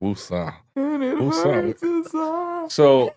Woosah. And it Woosah. hurts inside. So,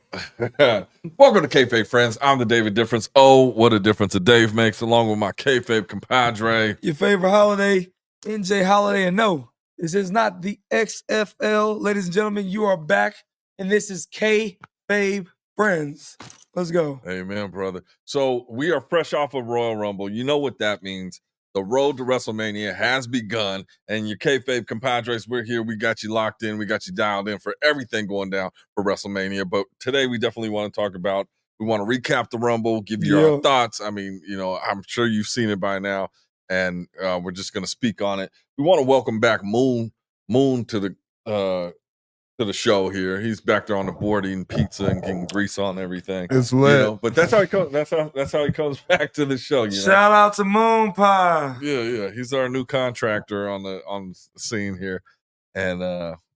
welcome to Kayfabe Friends. I'm the David Difference. Oh, what a difference a Dave makes, along with my Kayfabe compadre. Your favorite holiday, NJ Holiday. And no, this is not the XFL. Ladies and gentlemen, you are back, and this is Kayfabe Friends. Let's go. Amen, brother. So, we are fresh off of Royal Rumble. You know what that means. The road to WrestleMania has begun, and your Kayfabe compadres, we're here. We got you locked in. We got you dialed in for everything going down for WrestleMania. But today, we definitely want to talk about, we want to recap the Rumble, give you our thoughts. I mean, I'm sure you've seen it by now, and we're just going to speak on it. We want to welcome back Moon to the show here. He's back there on the board eating pizza and getting grease on everything. It's lit. But that's how he comes. That's how he comes back to the show. Shout out to Moon Pie. Yeah. He's our new contractor on the scene here, and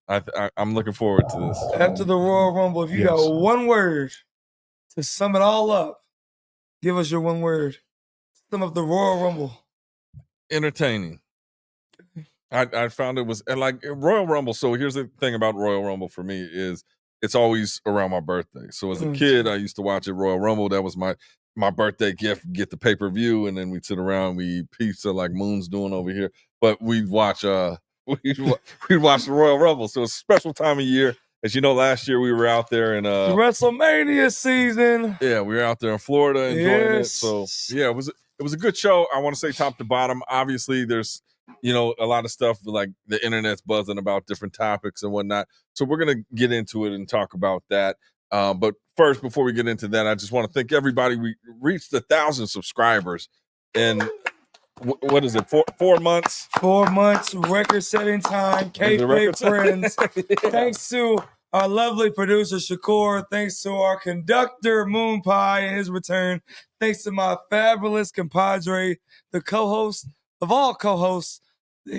I'm looking forward to this. After the Royal Rumble, if you got one word to sum it all up, give us your one word. Sum up the Royal Rumble. Entertaining. I found it was, and like Royal Rumble. So here's the thing about Royal Rumble for me is it's always around my birthday. So as a kid, I used to watch it Royal Rumble. That was my birthday gift. Get the pay-per-view, and then we'd sit around, we eat pizza like Moon's doing over here. But we'd watch we'd watch the Royal Rumble. So it's a special time of year. As you know, last year we were out there in WrestleMania season. Yeah, we were out there in Florida enjoying it. So yeah, it was a good show. I want to say top to bottom. Obviously, there's a lot of stuff like the internet's buzzing about different topics and whatnot. So we're gonna get into it and talk about that. But first, before we get into that, I just want to thank everybody. We reached 1,000 subscribers, and what is it? 4 months? 4 months, record-setting time. Kayfabe Friends. Thanks to our lovely producer Shakur. Thanks to our conductor Moon Pie and his return. Thanks to my fabulous compadre, the co-host of all co-hosts.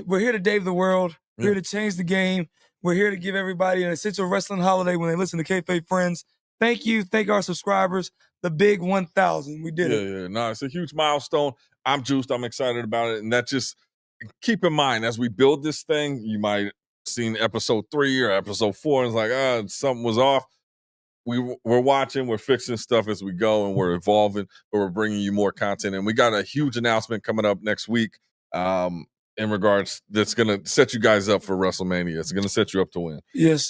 We're here to Dave the World. We're here to change the game. We're here to give everybody an essential wrestling holiday when they listen to Kayfabe Friends. Thank you. Thank our subscribers. The big 1,000. We did it. Yeah. No, it's a huge milestone. I'm juiced. I'm excited about it. And that just keep in mind as we build this thing, you might have seen episode 3 or episode 4 and it's like, something was off. We're watching, we're fixing stuff as we go, and we're evolving, but we're bringing you more content. And we got a huge announcement coming up next week in regards that's going to set you guys up for WrestleMania. It's going to set you up to win. Yes.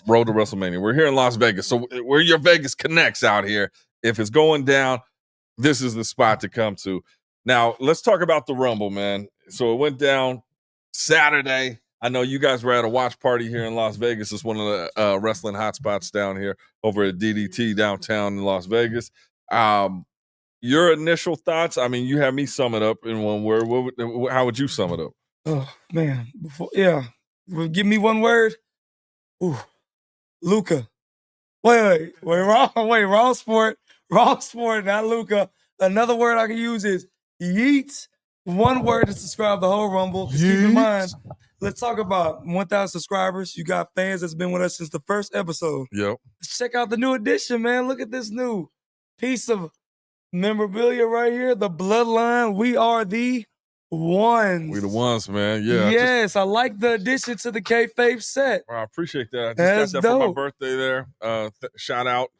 Road to WrestleMania. We're here in Las Vegas. So we're your Vegas Connects out here. If it's going down, this is the spot to come to. Now, let's talk about the Rumble, man. So it went down Saturday. I know you guys were at a watch party here in Las Vegas. It's one of the wrestling hotspots down here over at DDT downtown in Las Vegas. Your initial thoughts? I mean, you have me sum it up in one word. How would you sum it up? Oh, man. Give me one word. Ooh, Luca. Wait, wrong sport, not Luca. Another word I can use is yeet. One word to describe the whole Rumble. Just keep in mind, let's talk about 1,000 subscribers. You got fans that's been with us since the first episode. Yep. Let's check out the new edition, man. Look at this new piece of memorabilia right here. The Bloodline. We are the ones. We the ones, man. Yeah. Yes, I like the addition to the Kayfabe set. I appreciate that. I just got that dope. for my birthday there. Shout out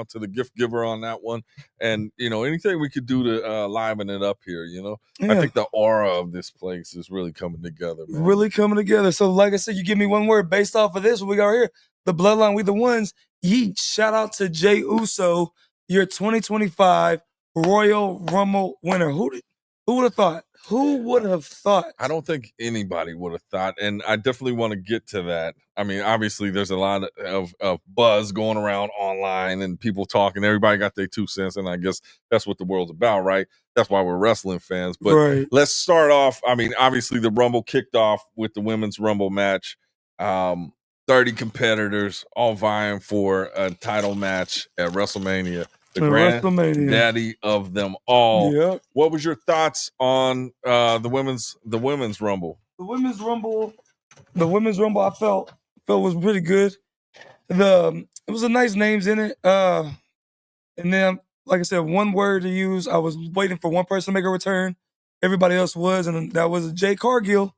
to the gift giver on that one. And anything we could do to liven it up here, I think the aura of this place is really coming together, man. Really coming together. So like I said, you give me one word based off of this, what we got here. The Bloodline, we the ones. Yeet. Shout out to Jey Uso, your 2025 Royal Rumble winner. Who would have thought? Who would have thought? I don't think anybody would have thought, and I definitely want to get to that. I mean, obviously, there's a lot of buzz going around online and people talking. Everybody got their 2 cents, and I guess that's what the world's about, right? That's why we're wrestling fans. But Let's start off. I mean, obviously, the Rumble kicked off with the Women's Rumble match. 30 competitors all vying for a title match at WrestleMania. The granddaddy of them all. Yep. What was your thoughts on the women's Rumble? The women's Rumble, I felt was pretty good. It was a nice names in it. And then, like I said, one word to use. I was waiting for one person to make a return. Everybody else was, and that was Jade Cargill.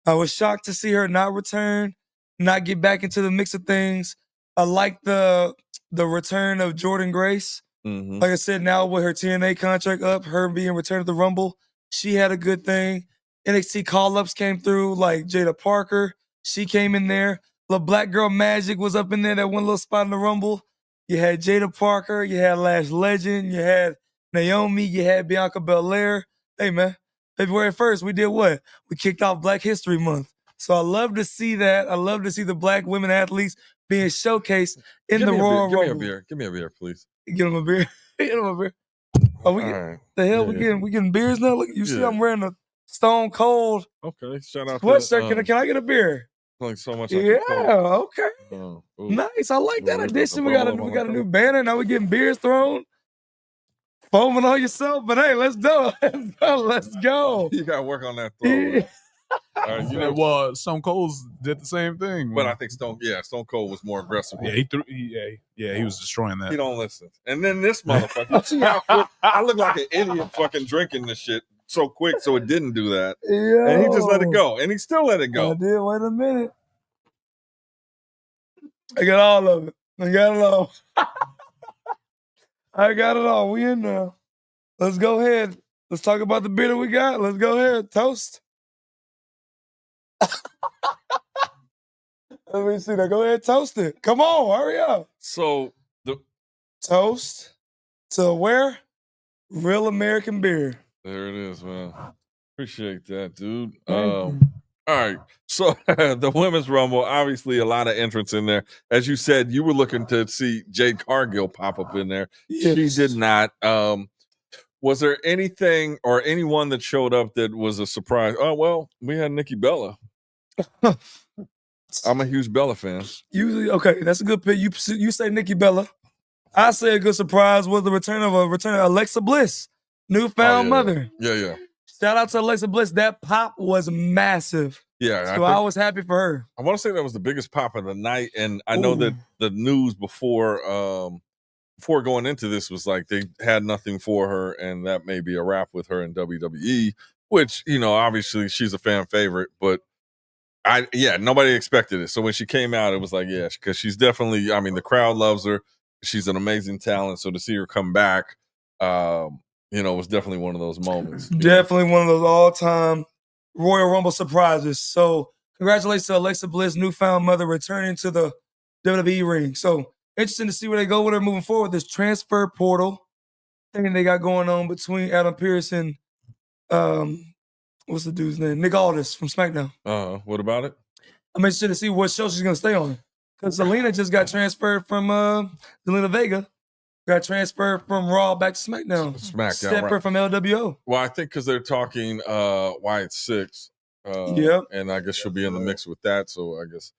I was shocked to see her not return. not get back into the mix of things. I like the return of Jordan Grace. Mm-hmm. Like I said, now with her TNA contract up, her being returned to the Rumble, she had a good thing. NXT call-ups came through, like Jada Parker. She came in there. The Black Girl Magic was up in there, that one little spot in the Rumble. You had Jada Parker, you had Lash Legend, you had Naomi, you had Bianca Belair. Hey, man, February 1st, we did what? We kicked off Black History Month. So I love to see that. I love to see the Black women athletes being showcased in the Royal Rumble. Give me a beer. Give me a beer, please. Get him a beer. Get him a beer. Oh, we right. the hell we getting beers now? Look, you see, I'm wearing a Stone Cold. Okay, shout out sweatshirt. to Can I get a beer? Like so much. Yeah. Okay. Oh, Nice. I like that addition. We got a new banner. Now we're getting beers thrown. Foaming on yourself, but hey, let's do it. Let's go. You gotta work on that throw. You know what? Stone Cold did the same thing. But I think Stone Cold was more aggressive. Yeah, he was destroying that. He don't listen. And then this motherfucker, you see how quick I look like an idiot fucking drinking this shit so quick, so it didn't do that. Yo. And he just let it go. And he still let it go. I did. Wait a minute. I got all of it. I got it all. I got it all. We in now. Let's go ahead. Let's talk about the beer that we got. Let's go ahead. Toast. Let me see that. Go ahead, toast it. Come on, hurry up. So the toast to where? Real American beer. There it is, man. Appreciate that, dude. Thank you. All right. So the Women's Rumble, obviously a lot of entrants in there. As you said, you were looking to see Jade Cargill pop up in there. Yes. She did not. Was there anything or anyone that showed up that was a surprise? Oh, well, we had Nikki Bella. I'm a huge Bella fan. Usually, okay, that's a good pick. You say Nikki Bella. I say a good surprise was the return of Alexa Bliss, newfound mother. Yeah. Shout out to Alexa Bliss. That pop was massive. Yeah. So I was happy for her. I want to say that was the biggest pop of the night. And I know that the news before going into this was like they had nothing for her, and that may be a wrap with her in WWE, which, obviously she's a fan favorite, but nobody expected it. So when she came out, it was like, yeah, because she's definitely, the crowd loves her. She's an amazing talent. So to see her come back, was definitely one of those moments. Definitely one of those all-time Royal Rumble surprises. So congratulations to Alexa Bliss, newfound mother, returning to the WWE ring. So interesting to see where they go with her moving forward. This transfer portal thing they got going on between Adam Pearce and what's the dude's name? Nick Aldis from SmackDown. What about it? I'm interested to see what show she's gonna stay on. Because Zelina just got transferred from Zelina Vega. Got transferred from Raw back to SmackDown. Separate right. from LWO. Well, I think because they're talking Wyatt Six. Yep. And I guess she'll be in the mix with that. So I guess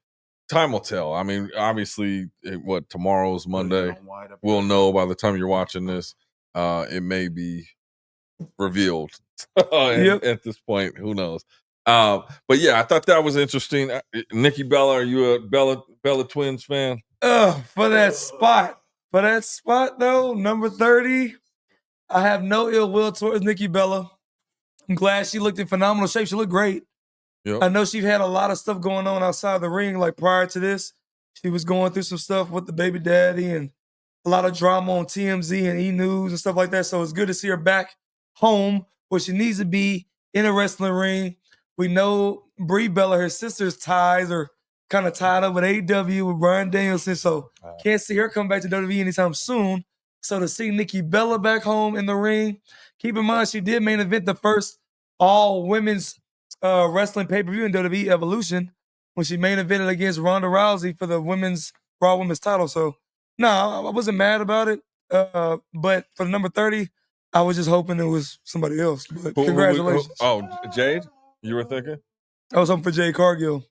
time will tell. Obviously, tomorrow's Monday. We'll know by the time you're watching this. It may be revealed. At this point, who knows? But yeah, I thought that was interesting. Nikki Bella, are you a Bella Twins fan? For that spot. For that spot, though, number 30, I have no ill will towards Nikki Bella. I'm glad she looked in phenomenal shape. She looked great. Yep. I know she had a lot of stuff going on outside the ring. Like prior to this, she was going through some stuff with the baby daddy and a lot of drama on TMZ and E! News and stuff like that. So it's good to see her back home where she needs to be in a wrestling ring. We know Brie Bella, her sister's ties are kind of tied up with AEW with Bryan Danielson. So can't see her come back to WWE anytime soon. So to see Nikki Bella back home in the ring, keep in mind she did main event the first all-women's wrestling pay-per-view in WWE Evolution when she main evented against Ronda Rousey for the Raw Women's title. So no, I wasn't mad about it. But for the number 30, I was just hoping it was somebody else. But congratulations. Jade? You were thinking? I was hoping for Jade Cargill,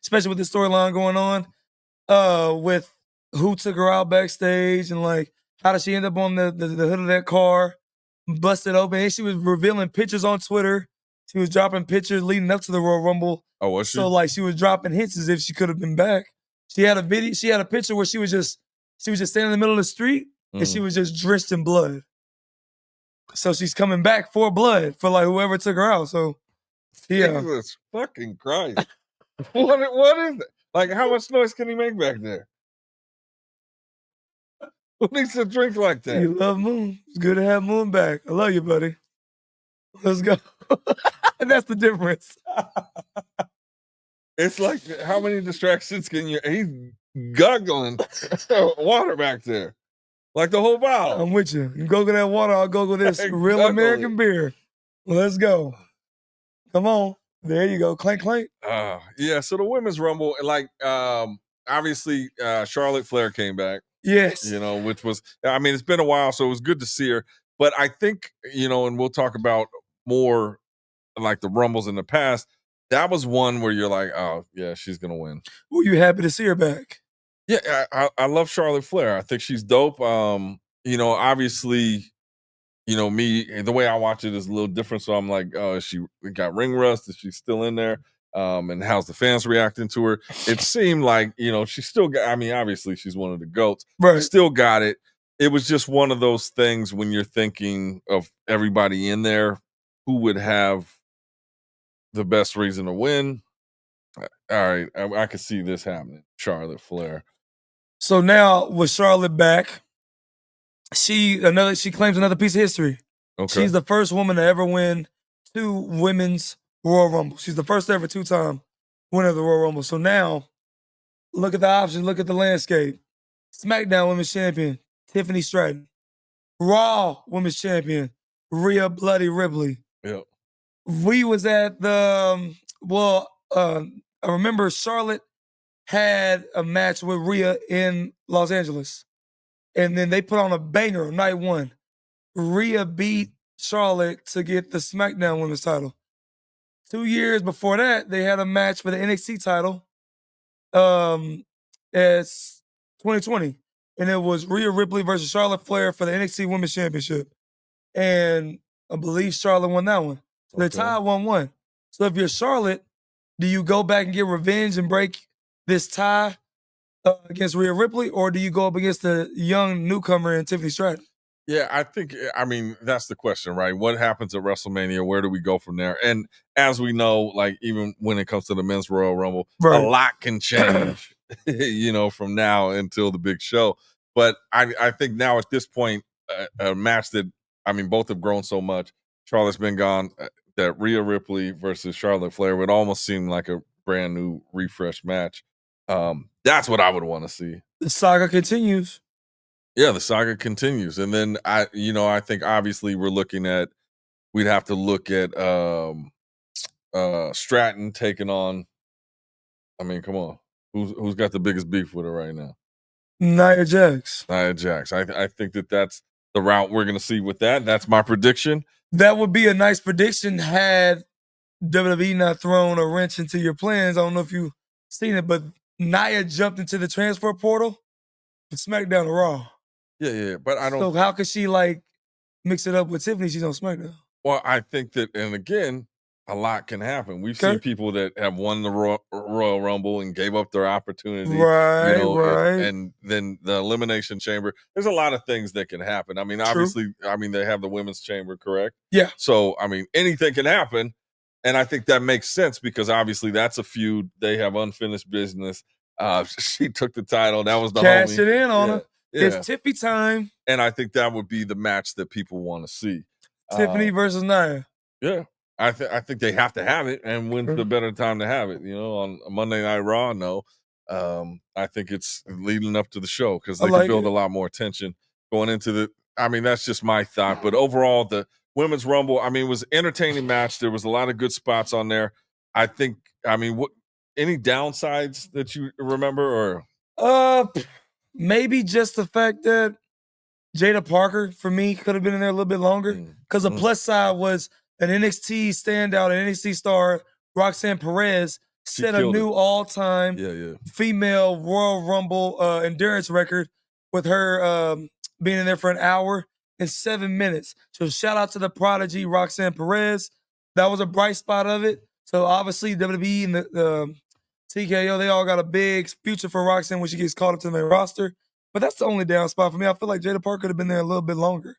especially with the storyline going on with who took her out backstage and like how did she end up on the hood of that car, busted open. And she was revealing pictures on Twitter. She was dropping pictures leading up to the Royal Rumble. Oh, was she? So like she was dropping hints as if she could have been back. She had a picture where she was just standing in the middle of the street and she was just drenched in blood. So she's coming back for blood for like whoever took her out. So yeah. Jesus fucking Christ. What is it? Like, how much noise can he make back there? Who needs to drink like that? You love Moon. It's good to have Moon back. I love you, buddy. Let's go. And that's the difference. It's like, how many distractions can you? He's guggling water back there, like the whole bottle. I'm with you. You go get that water. I'll go get this real Guggling. American beer. Let's go. Come on. There you go. Clank, clank. Yeah. So the women's rumble, like, obviously, Charlotte Flair came back. Yes. You know, which was, I mean, it's been a while, so it was good to see her. But I think, you know, and we'll talk about more like the rumbles in the past. That was one where you're like, oh yeah, she's gonna win. Were you happy to see her back? Yeah, I love Charlotte Flair. I think she's dope. You know, obviously, you know, me, the way I watch it is a little different. So I'm like, oh, she got ring rust? Is she still in there? And how's the fans reacting to her? It seemed like, you know, she still got, I mean, obviously she's one of the GOATs. Right. Still got it. It was just one of those things when you're thinking of everybody in there, who would have the best reason to win. All right, I could see this happening. Charlotte Flair. So now with Charlotte back, she claims another piece of history. Okay. She's the first woman to ever win 2 women's Royal Rumble. She's the first ever 2-time winner of the Royal Rumble. So now, look at the options. Look at the landscape. SmackDown Women's Champion, Tiffany Stratton. Raw Women's Champion, Rhea Bloody Ripley. Yep. We was at the I remember Charlotte had a match with Rhea in Los Angeles, and then they put on a banger on night 1. Rhea beat Charlotte to get the SmackDown Women's title. 2 years before that, they had a match for the NXT title. It's 2020, and it was Rhea Ripley versus Charlotte Flair for the NXT Women's Championship, and I believe Charlotte won that one. So they tied 1-1. So if you're Charlotte, do you go back and get revenge and break this tie against Rhea Ripley, or do you go up against the young newcomer in Tiffany Stratton? Yeah, I think, I mean, that's the question, right? What happens at WrestleMania? Where do we go from there? And as we know, like, even when it comes to the men's Royal Rumble, a lot can change, you know, from now until the big show. But I think now at this point, a match that, I mean, both have grown so much. Charlotte's been gone. That Rhea Ripley versus Charlotte Flair would almost seem like a brand new refresh match. That's what I would want to see. The saga continues. Yeah, the saga continues. And then I think obviously we'd have to look at Stratton taking on, I mean, come on. Who's got the biggest beef with her right now? Nia Jax. Nia Jax. I think that's the route we're going to see with that. That's my prediction. That would be a nice prediction had WWE not thrown a wrench into your plans. I don't know if you've seen it, but Nia jumped into the transfer portal from SmackDown to Raw. Yeah, but I don't. So how could she like mix it up with Tiffany? She's on SmackDown. Well, I think that, and again, a lot can happen. We've seen people that have won the Royal Rumble and gave up their opportunity, right? And then the Elimination Chamber. There's a lot of things that can happen. I mean, obviously, they have the Women's Chamber, correct? Yeah. So, I mean, anything can happen, and I think that makes sense because obviously that's a feud. They have unfinished business. She took the title. That was the cash homie. it in on her. Yeah. It's Tiffy time. And I think that would be the match that people want to see. Tiffany versus Nia. Yeah. I think they have to have it, and when's the better time to have it? You know, on a Monday Night Raw? No. I think it's leading up to the show because they can build a lot more tension going into the. I mean, that's just my thought. But overall, the Women's Rumble, I mean, it was an entertaining match. There was a lot of good spots on there. I think. I mean, any downsides that you remember, or maybe just the fact that Jada Parker, for me, could have been in there a little bit longer. Because the plus side was an NXT standout, an NXT star, Roxanne Perez, set a new all-time female Royal Rumble endurance record with her being in there for 1 hour and 7 minutes. So shout out to the prodigy, Roxanne Perez. That was a bright spot of it. So obviously WWE and the TKO, they all got a big future for Roxanne when she gets called up to the main roster. But that's the only down spot for me. I feel like Jada Parker could have been there a little bit longer.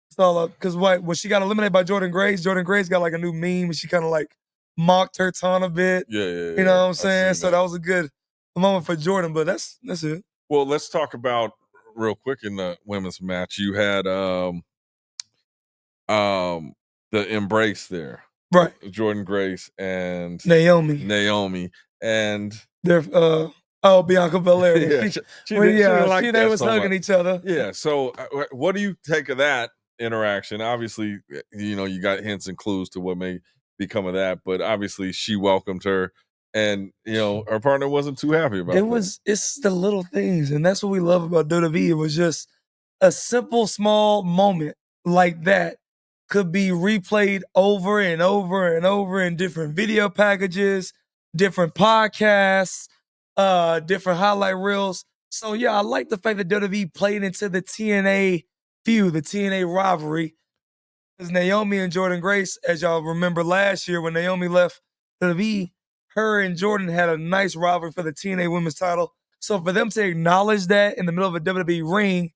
It's all up because when she got eliminated by Jordan Grace got like a new meme and she kind of like mocked her ton a bit. Yeah. You know what I'm saying? So that was a good a moment for Jordan, but that's it. Well, let's talk about real quick in the women's match. You had the embrace there, Right? Jordan Grace and Naomi, and they're Bianca Belair. yeah, she didn't like they that was so hugging much. each other. Yeah. So, what do you take of that interaction? Obviously, you got hints and clues to what may become of that, but obviously, she welcomed her, and her partner wasn't too happy about that. It's the little things, and that's what we love about WWE. It was just a simple, small moment like that could be replayed over and over and over in different video packages, different podcasts, different highlight reels. So yeah, I like the fact that WWE played into the TNA feud, the TNA rivalry. Because Naomi and Jordan Grace, as y'all remember last year when Naomi left WWE, her and Jordan had a nice rivalry for the TNA Women's title. So for them to acknowledge that in the middle of a WWE ring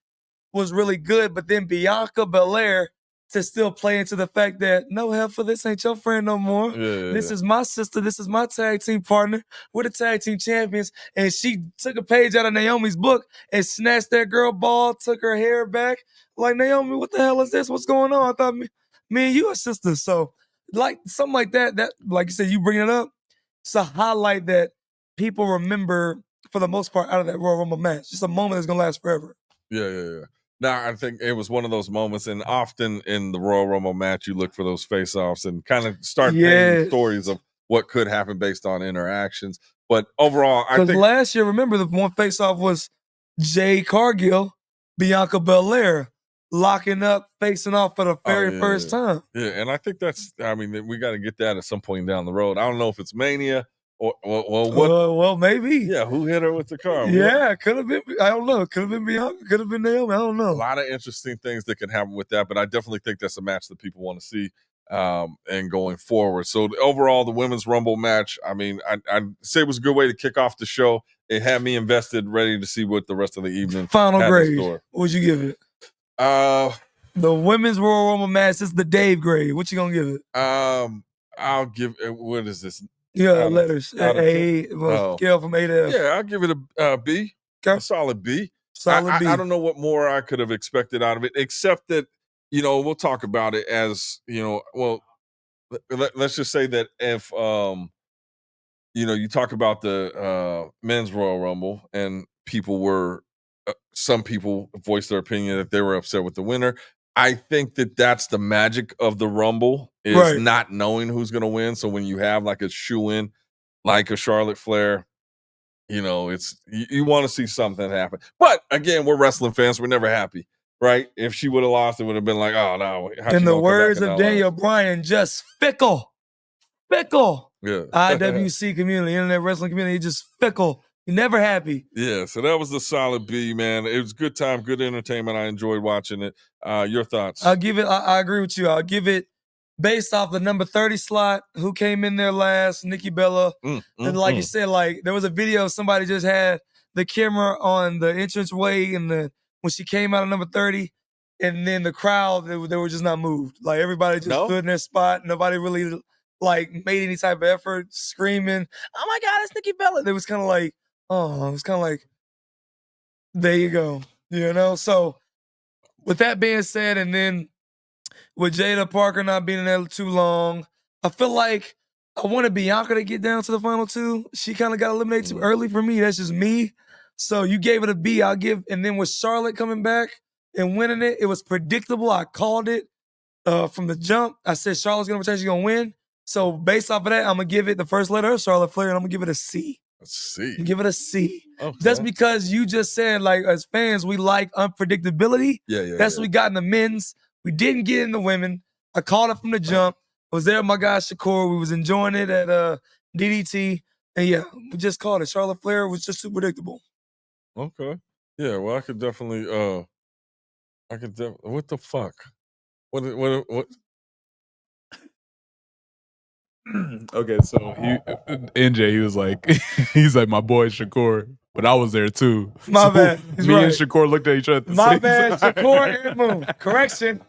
was really good. But then Bianca Belair to still play into the fact that no, hell for this ain't your friend no more. Yeah. This is my sister. This is my tag team partner. We're the tag team champions. And she took a page out of Naomi's book and snatched that girl ball, took her hair back. Like, Naomi, what the hell is this? What's going on? I thought me and you are sisters. So, like, something like that, like you said, you bring it up, it's a highlight that people remember for the most part out of that Royal Rumble match. Just a moment that's going to last forever. Yeah. Now, I think it was one of those moments, and often in the Royal Rumble match, you look for those face-offs and kind of start painting stories of what could happen based on interactions. But overall, I think last year, remember, the one face-off was Jay Cargill, Bianca Belair locking up, facing off for the very first time. Yeah, and I think we got to get that at some point down the road. I don't know if it's Mania or what. Well, maybe. Yeah, who hit her with the car? Yeah, could have been. I don't know. Could have been Bianca. Could have been Naomi. I don't know. A lot of interesting things that can happen with that, but I definitely think that's a match that people want to see and going forward. So overall, the women's Rumble match, I'd say it was a good way to kick off the show. It had me invested, ready to see what the rest of the evening Final had grade. in store. What would you give it? The women's Royal Rumble match. This is the Dave grade. What you gonna give it? I'll give it. What is this? Yeah, letters. A. Scale from A to F. Yeah, I'll give it a B. Okay. A solid B. Solid B. I don't know what more I could have expected out of it, except that we'll talk about it as Well, let's just say that if you talk about the men's Royal Rumble and some people voiced their opinion that they were upset with the winner. I think that that's the magic of the Rumble is not knowing who's going to win. So when you have like a shoe-in, like a Charlotte Flair, it's you want to see something happen. But again, we're wrestling fans. We're never happy, right? If she would have lost, it would have been like, oh no. In the words of Daniel Bryan, just fickle. Fickle. Yeah. IWC community, internet wrestling community, just fickle. You're never happy. Yeah, so that was the solid B, man. It was good time, good entertainment. I enjoyed watching it. Your thoughts? I'll give it, I agree with you. I'll give it based off the number 30 slot, who came in there last, Nikki Bella. And like you said, like there was a video, somebody just had the camera on the entranceway and when she came out of number 30, and then the crowd, they were just not moved. Like everybody just stood in their spot. Nobody really like made any type of effort, screaming, oh my God, it's Nikki Bella. It was kind of like, oh, it was kind of like, there you go. So with that being said, and then with Jada Parker not being in there too long, I feel like I wanted Bianca to get down to the final two. She kind of got eliminated too early for me. That's just me. So you gave it a B. I'll give, and then with Charlotte coming back and winning it, it was predictable. I called it from the jump. I said Charlotte's gonna return, she's gonna win. So based off of that, I'm gonna give it the first letter of Charlotte Flair, and I'm gonna give it a C. A C. Give it a C. Okay. Just because you just said, like, as fans, we like unpredictability. That's what we got in the men's. We didn't get in the women. I called it from the jump. I was there with my guy Shakur. We was enjoying it at DDT. And yeah, we just called it. Charlotte Flair was just too predictable. Okay. Yeah, well, I could definitely what the fuck? What Okay, so NJ, he was like, he's like my boy Shakur, but I was there too. My bad. He's me right. and Shakur looked at each other. At the My same bad. time. Shakur and Moon. Correction.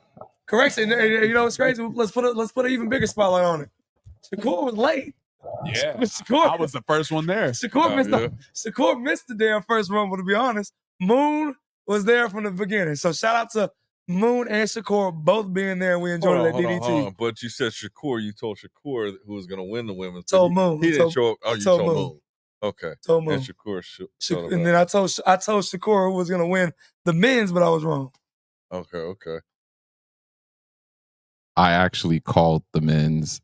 You know what's crazy? Let's put an even bigger spotlight on it. Shakur was late. Yeah, Shakur, I was the first one there. Shakur missed the damn first Rumble, to be honest. Moon was there from the beginning. So shout out to Moon and Shakur both being there, and we enjoyed it at DDT. Hold on. But you said Shakur. You told Shakur who was going to win the women's. Told Moon. He didn't show up. Oh, you told Moon. Okay. Told Moon. And Shakur showed up. And then I told Shakur who was going to win the men's, but I was wrong. Okay. I actually called the men's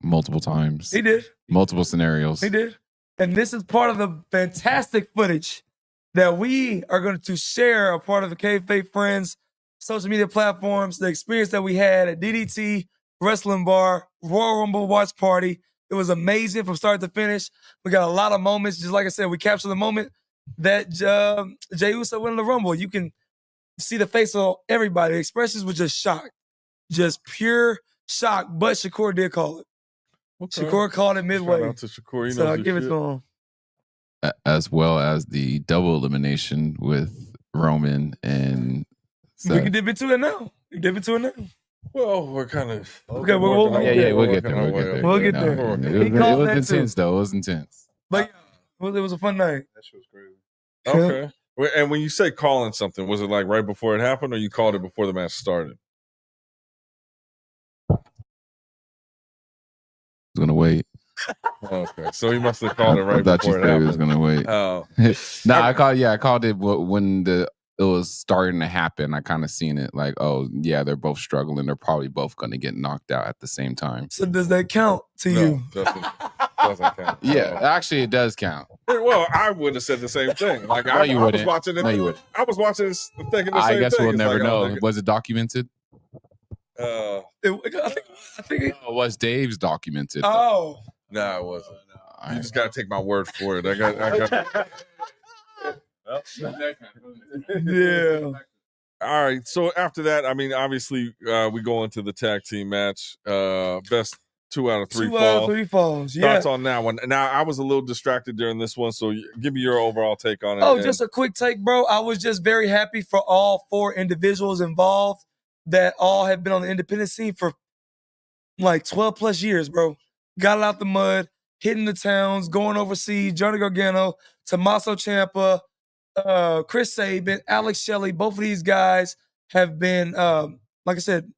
multiple times. He did. Multiple scenarios. He did. And this is part of the fantastic footage that we are going to share, a part of the Kayfabe Friends social media platforms, the experience that we had at DDT, Wrestling Bar, Royal Rumble Watch Party. It was amazing from start to finish. We got a lot of moments. Just like I said, we captured the moment that Jey Uso won the Rumble. You can see the face of everybody. The expressions were just shocked. Just pure shock. But Shakur did call it. Okay. Shakur called it midway. Shout out to Shakur. So I'll give it to him. As well as the double elimination with Roman and Seth. We can dip into it now. Well, we're kind of okay. We'll get there. We'll get there. It was intense, though. It was intense. But it was a fun night. That shit was crazy. Okay. And when you say calling something, was it like right before it happened, or you called it before the match started? I was gonna wait. Okay, so he must have called it right before it happened. He was gonna wait. Oh, no, I called it when it was starting to happen. I kind of seen it like, oh yeah, they're both struggling. They're probably both gonna get knocked out at the same time. So does that count to you? Doesn't count. Yeah, actually, it does count. Well, I would have said the same thing. Like I was watching it. No, you wouldn't. I was watching this, thinking the same thing. I guess we'll never know. Like, was it documented? I think it was Dave's documented. Oh. No, it wasn't. You just gotta take my word for it. I got. Yeah. All right. So after that, I mean, obviously, we go into the tag team match. Best 2 out of 3 falls. 2 out of 3 falls. Yeah. Thoughts on that one? Now, I was a little distracted during this one, so give me your overall take on it. Oh, just a quick take, bro. I was just very happy for all 4 individuals involved that all have been on the independent scene for like 12 plus years, bro. Got it out the mud, hitting the towns, going overseas. Johnny Gargano, Tommaso Ciampa, Chris Sabin, Alex Shelley. Both of these guys have been, like I said,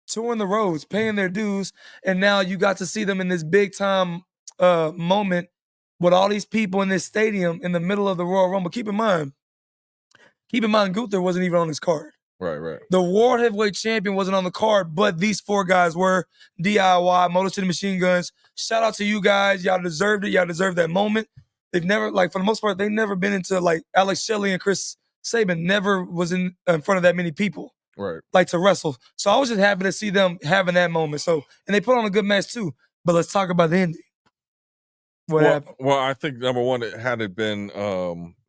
touring the roads, paying their dues, and now you got to see them in this big time moment with all these people in this stadium in the middle of the Royal Rumble. Keep in mind, Gunther wasn't even on this card. Right. The World Heavyweight Champion wasn't on the card, but these 4 guys were. DIY, Motor City Machine Guns. Shout out to you guys. Y'all deserved it. Y'all deserved that moment. They've never, like, for the most part, they've never been into, like, Alex Shelley and Chris Sabin never was in front of that many people. Right. Like, to wrestle. So I was just happy to see them having that moment. So, and they put on a good match, too. But let's talk about the ending. What happened? Well, I think, number one, had it been,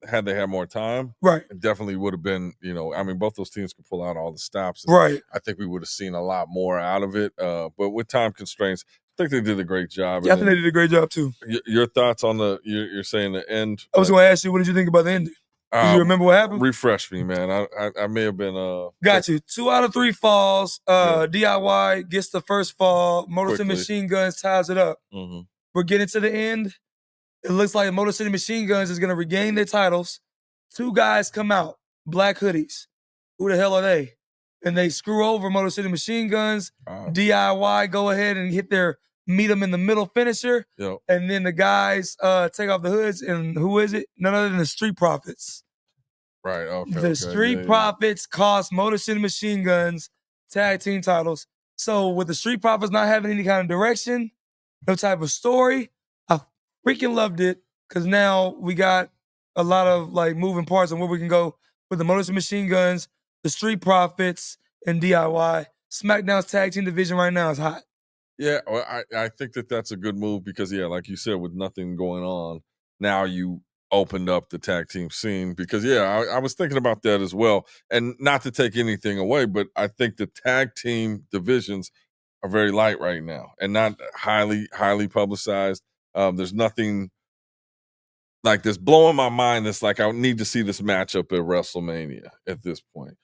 had they had more time, right, it definitely would have been, I mean, both those teams could pull out all the stops. Right. I think we would have seen a lot more out of it. But with time constraints, I think they did a great job. Yeah, I think they did a great job, too. Your thoughts on you're saying the end? I was going to ask you, what did you think about the ending? Do you remember what happened? Refresh me, man. I may have been... Got you. 2 out of 3 falls. DIY gets the first fall. Motor City Machine Guns ties it up. Mm-hmm. We're getting to the end. It looks like Motor City Machine Guns is going to regain their titles. 2 guys come out, black hoodies. Who the hell are they? And they screw over Motor City Machine Guns. DIY go ahead and hit their meet them in the middle finisher. Yep. And then the guys take off the hoods. And who is it? None other than the Street Profits. Right. Okay. The Street Profits cost Motor City Machine Guns tag team titles. So with the Street Profits not having any kind of direction, no type of story, I freaking loved it because now we got a lot of like moving parts on where we can go with the Motor City Machine Guns, the Street Profits, and DIY. SmackDown's tag team division right now is hot. Yeah, well, I think that's a good move because, like you said, with nothing going on, now you opened up the tag team scene because, I was thinking about that as well. And not to take anything away, but I think the tag team divisions are very light right now and not highly publicized. There's nothing like this blowing my mind. It's like I need to see this matchup at WrestleMania at this point.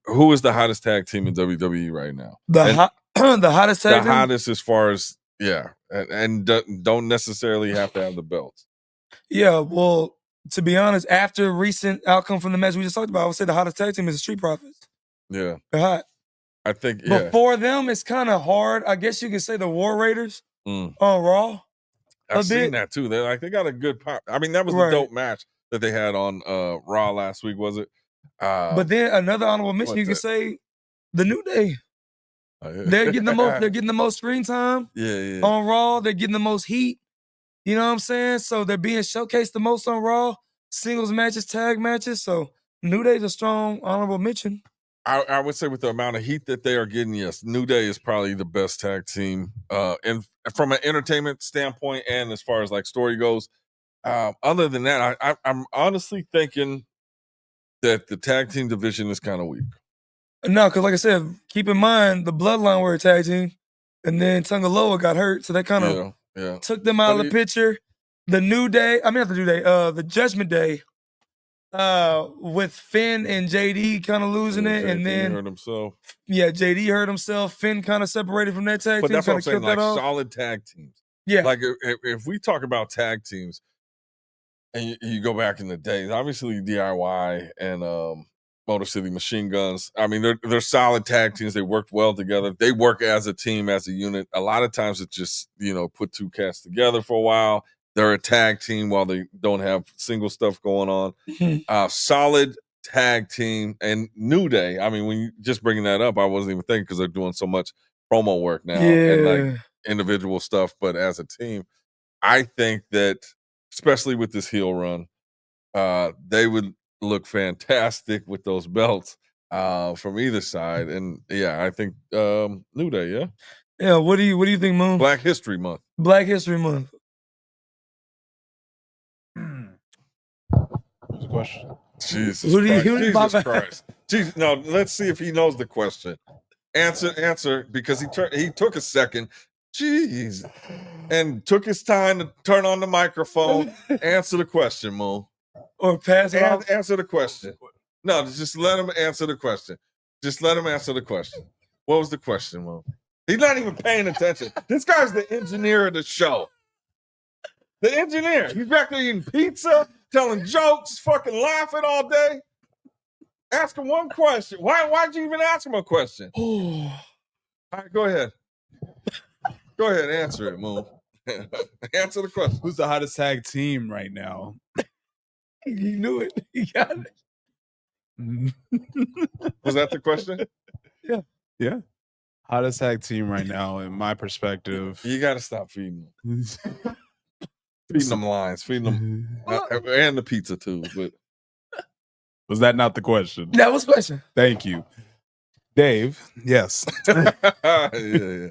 Who is the hottest tag team in WWE right now? The hottest tag team? The hottest as far as Yeah, and don't necessarily have to have the belts. Yeah, well, to be honest, after recent outcome from the match we just talked about, I would say the hottest tag team is the Street Profits. Yeah, They're hot. I think Before them, it's kind of hard. I guess you could say the War Raiders on Raw. I've seen that too. They got a good pop. I mean, that was a dope match that they had on Raw last week, was it? But then another honorable mention, you could say the New Day. They're getting the most. They're getting the most screen time. Yeah. On Raw, they're getting the most heat. You know what I'm saying? So they're being showcased the most on Raw. Singles matches, tag matches. So New Day's a strong honorable mention. I would say with the amount of heat that they are getting, yes, New Day is probably the best tag team. And from an entertainment standpoint, and as far as like story goes, other than that, I'm honestly thinking that the tag team division is kind of weak. No, because like I said, keep in mind the Bloodline were a tag team, and then Tungaloa got hurt, so that kind of took them out of the picture. The New Day, I mean not the New Day, the Judgment Day, with Finn and JD kind of losing it, and then hurt himself. Yeah, JD hurt himself. Finn kind of separated from that tag team. But that's what I'm saying, like off. solid tag teams. Yeah, like if we talk about tag teams, and you go back in the days, obviously DIY and Motor City Machine Guns. I mean, they're solid tag teams. They worked well together. They work as a team, as a unit. A lot of times it's just, put two cats together for a while. They're a tag team while they don't have single stuff going on. Solid tag team. And New Day, I mean, when you just bringing that up, I wasn't even thinking because they're doing so much promo work now and like individual stuff. But as a team, I think that, especially with this heel run, they would look fantastic with those belts from either side. And yeah, I think New Day, yeah. Yeah, what do you think, Moon? Black History Month. Black History Month. What's the question? Jesus Christ. Jesus, no, let's see if he knows the question. Answer, because he took a second. Jeez. And took his time to turn on the microphone. Answer the question, Moon. Or pass it off. Answer the question. No, just let him answer the question. Just let him answer the question. What was the question, Moon? He's not even paying attention. This guy's the engineer of the show. The engineer. He's back there eating pizza, telling jokes, fucking laughing all day. Ask him one question. Why'd you even ask him a question? All right, go ahead. Go ahead, answer it, Moon. Answer the question. Who's the hottest tag team right now? You knew it. You got it. Was that the question? Yeah. Hottest tag team right now, in my perspective. You got to stop feeding them. Feeding them lines. Feeding them. And the pizza, too. But was that not the question? That was the question. Thank you. Dave, yes. yeah.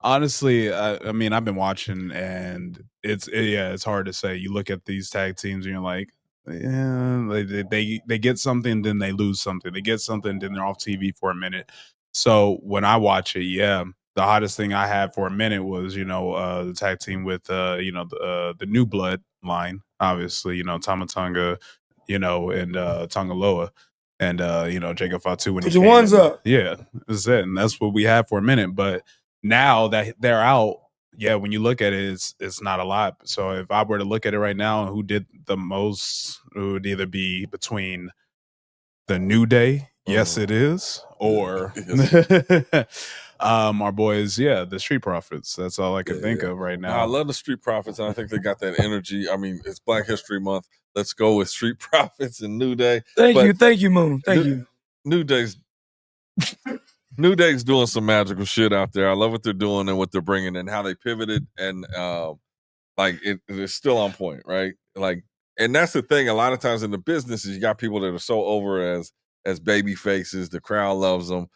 Honestly, I mean, I've been watching, and it's hard to say. You look at these tag teams, and you're like, yeah, they get something, then they lose something. They get something, then they're off TV for a minute. So when I watch it, yeah, the hottest thing I had for a minute was, the tag team with, the New Blood line, obviously, Tama Tonga, and Tongaloa. And Jacob Fatu when put your ones up. Yeah, that's it. And that's what we had for a minute. But now that they're out, yeah, when you look at it, it's not a lot. So if I were to look at it right now, who did the most, it would either be between the New Day, yes it is, or our boys, the Street Profits. That's all I can think of right now. I love the Street Profits, and I think they got that energy. I mean, it's Black History Month. Let's go with Street Profits and New Day. Thank you, Moon. Thank you. New Day's doing some magical shit out there. I love what they're doing and what they're bringing and how they pivoted, and it's still on point, right? Like, and that's the thing. A lot of times in the business, is you got people that are so over as baby faces. The crowd loves them,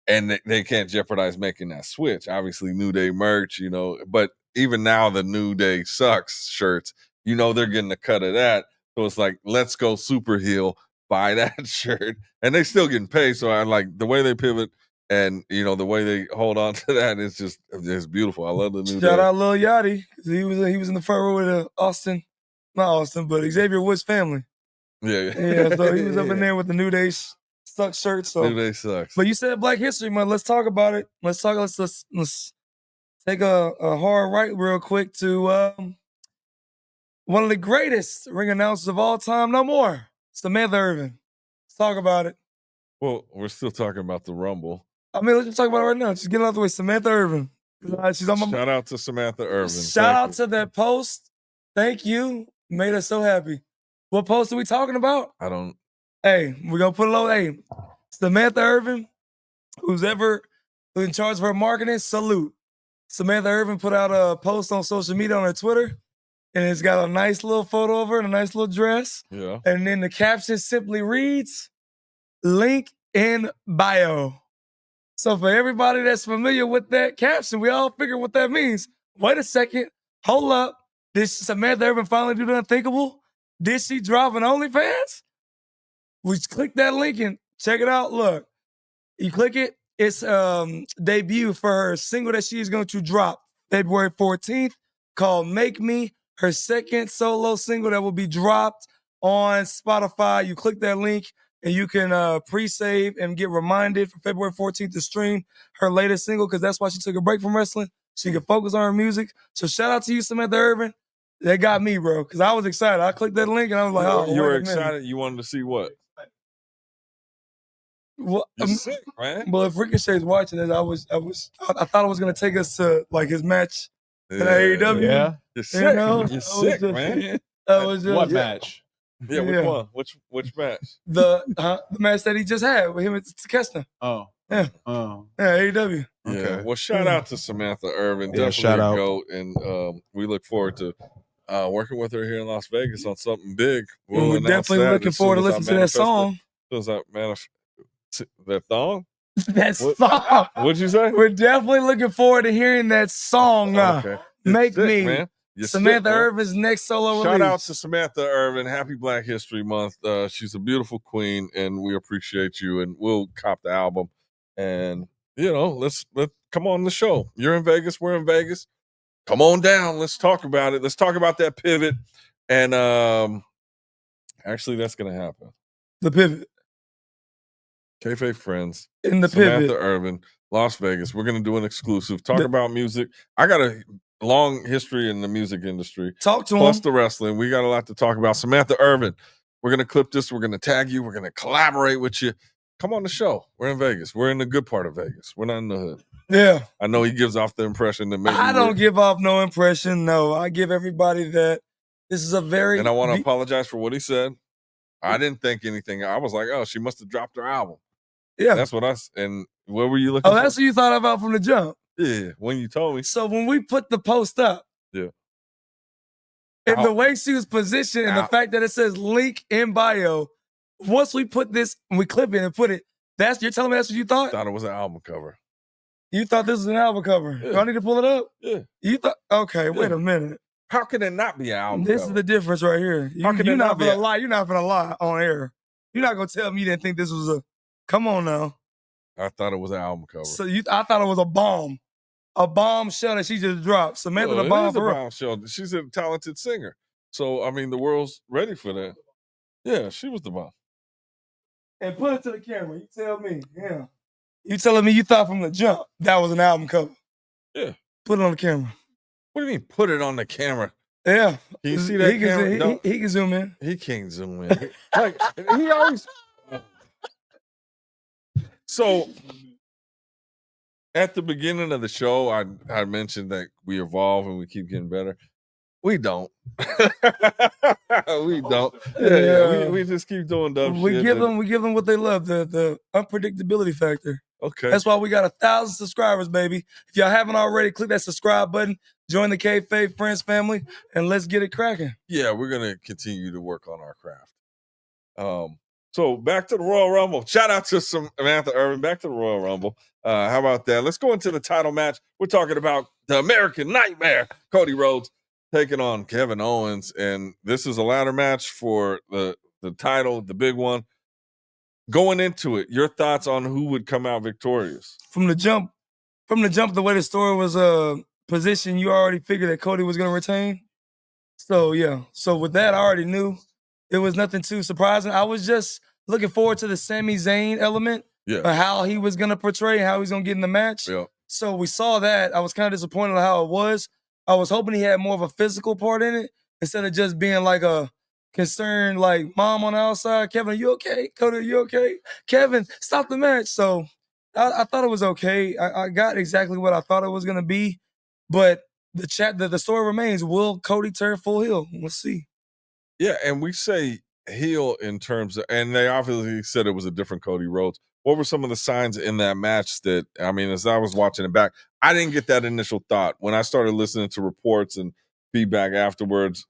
and they can't jeopardize making that switch. Obviously, New Day merch, but even now the New Day sucks shirts, they're getting a cut of that. So it's like, let's go super heel, buy that shirt, and they still getting paid. So I like the way they pivot, and the way they hold on to that. It's beautiful. I love the New Day. Shout out Lil Yachty, because he was in the front row with not Austin, but Xavier Woods' family. Yeah. So he was up in there with the New Day suck shirt. So New Day sucks. But you said Black History Month. Let's talk about it. Let's take take a hard right real quick to one of the greatest ring announcers of all time, no more, Samantha Irvin. Let's talk about it. Well, we're still talking about the Rumble. I mean, let's just talk about it right now. Just get it out the way. Samantha Irvin. She's on my Shout out to Samantha Irvin. Shout out to that post. Thank you. Made us so happy. What post are we talking about? I don't. Hey, we're gonna put it on. Hey, Samantha Irvin, who's in charge of her marketing, salute. Samantha Irvin put out a post on social media on her Twitter, and it's got a nice little photo of her in a nice little dress. Yeah. And then the caption simply reads, "Link in bio." So for everybody that's familiar with that caption, we all figure what that means. Wait a second. Hold up. Did Samantha Irvin finally do the unthinkable? Did she drop an OnlyFans? We click that link and check it out. Look, you click it. It's debut for her single that she's going to drop February 14th called Make Me, her second solo single that will be dropped on Spotify. You click that link and you can pre-save and get reminded for February 14th to stream her latest single because that's why she took a break from wrestling. She can focus on her music. So shout out to you, Samantha Irvin. That got me, bro, because I was excited. I clicked that link and I was like, oh, you were wait a minute. excited. You wanted to see what? Well, You're sick, man. Well, if Ricochet's watching it, I thought it was gonna take us to like his match in AEW. Yeah. You're sick. know? You're sick, man. That was just, What match? Yeah, which Yeah. one? Which match? the match that he just had with him and Takeshita. Oh. Yeah. Oh. Yeah, AEW. Yeah. Okay. Well, shout out to Samantha Irvin. Yeah, Definitely shout a out. goat, and we look forward to working with her here in Las Vegas on something big. And we're announce definitely that looking as soon forward to as I listening to that manifest it. song. As soon as I manifest that thong. That What? song. What'd you say? We're definitely looking forward to hearing that song. Okay. You're Make sick, Me. man. You're Samantha sick, man. Irvin's next solo Shout release. out to Samantha Irvin. Happy Black History Month. She's a beautiful queen, and we appreciate you. And we'll cop the album. And let's come on the show. You're in Vegas. We're in Vegas. Come on down. Let's talk about it. Let's talk about that pivot. And actually, that's gonna happen. The pivot. Kayfabe Friends. In the Samantha pivot. Irvin, Las Vegas. We're gonna do an exclusive. Talk about music. I got a long history in the music industry. Talk to Plus him. the wrestling. We got a lot to talk about. Samantha Irvin. We're gonna clip this. We're gonna tag you. We're gonna collaborate with you. Come on the show. We're in Vegas. We're in the good part of Vegas. We're not in the hood. Yeah. I know he gives off the impression that maybe I don't give off no impression. No, I give everybody that this is a very. And I want to apologize for what he said. I didn't think anything. I was like, oh, she must have dropped her album. Yeah. That's what and what were you looking Oh, for? that's what you thought about from the jump. Yeah, when you told me. So when we put the post up, Yeah. and the way she was positioned and the fact that it says link in bio, once we put this, we clip it and put it, you're telling me that's what you thought? Thought it was an album cover. You thought this was an album cover. Yeah. Do I need to pull it up? Yeah. You thought, okay, wait a minute. How can it not be an album This cover? is the difference right here. How can You're it not not be gonna a- lie. You're not gonna lie on air. You're not gonna tell me you didn't think this was come on now. I thought it was an album cover. So I thought it was a bombshell that she just dropped. Samantha Well, the bomb it is a for real. bombshell. She's a talented singer. So, I mean, the world's ready for that. Yeah, she was the bomb. And put it to the camera. You tell me. Yeah. You telling me you thought from the jump that was an album cover. Yeah. Put it on the camera. What do you mean, put it on the camera? Yeah. Can you see that he camera? Can, No. he can zoom in. He can't zoom in. Like, he always... So, at the beginning of the show, I mentioned that we evolve and we keep getting better. We don't. We don't. Yeah. We just keep doing dumb We shit. give them what they love, the unpredictability factor. Okay. That's why we got 1,000 subscribers, baby. If y'all haven't already, click that subscribe button, join the Kayfabe Friends family, and let's get it cracking. Yeah, we're gonna continue to work on our craft. So back to the Royal Rumble. Shout out to Samantha Irvin. Back to the Royal Rumble. How about that? Let's go into the title match. We're talking about the American Nightmare, Cody Rhodes taking on Kevin Owens, and this is a ladder match for the title, the big one. Going into it, your thoughts on who would come out victorious? From the jump, the way the story was positioned, you already figured that Cody was going to retain. So, yeah. So, with that, I already knew it was nothing too surprising. I was just looking forward to the Sami Zayn element, Yeah. how he was going to portray, how he was going to get in the match. Yeah. So we saw that. I was kind of disappointed on how it was. I was hoping he had more of a physical part in it instead of just being like a concerned like mom on the outside. Kevin, are you okay? Cody, are you okay? Kevin, stop the match. So I thought it was okay. I got exactly what I thought it was gonna be, but the story remains: will Cody turn full heel? We'll see. Yeah, and we say heel in terms of, and they obviously said it was a different Cody Rhodes. What were some of the signs in that match that, I mean, as I was watching it back, I didn't get that initial thought. When I started listening to reports and feedback afterwards,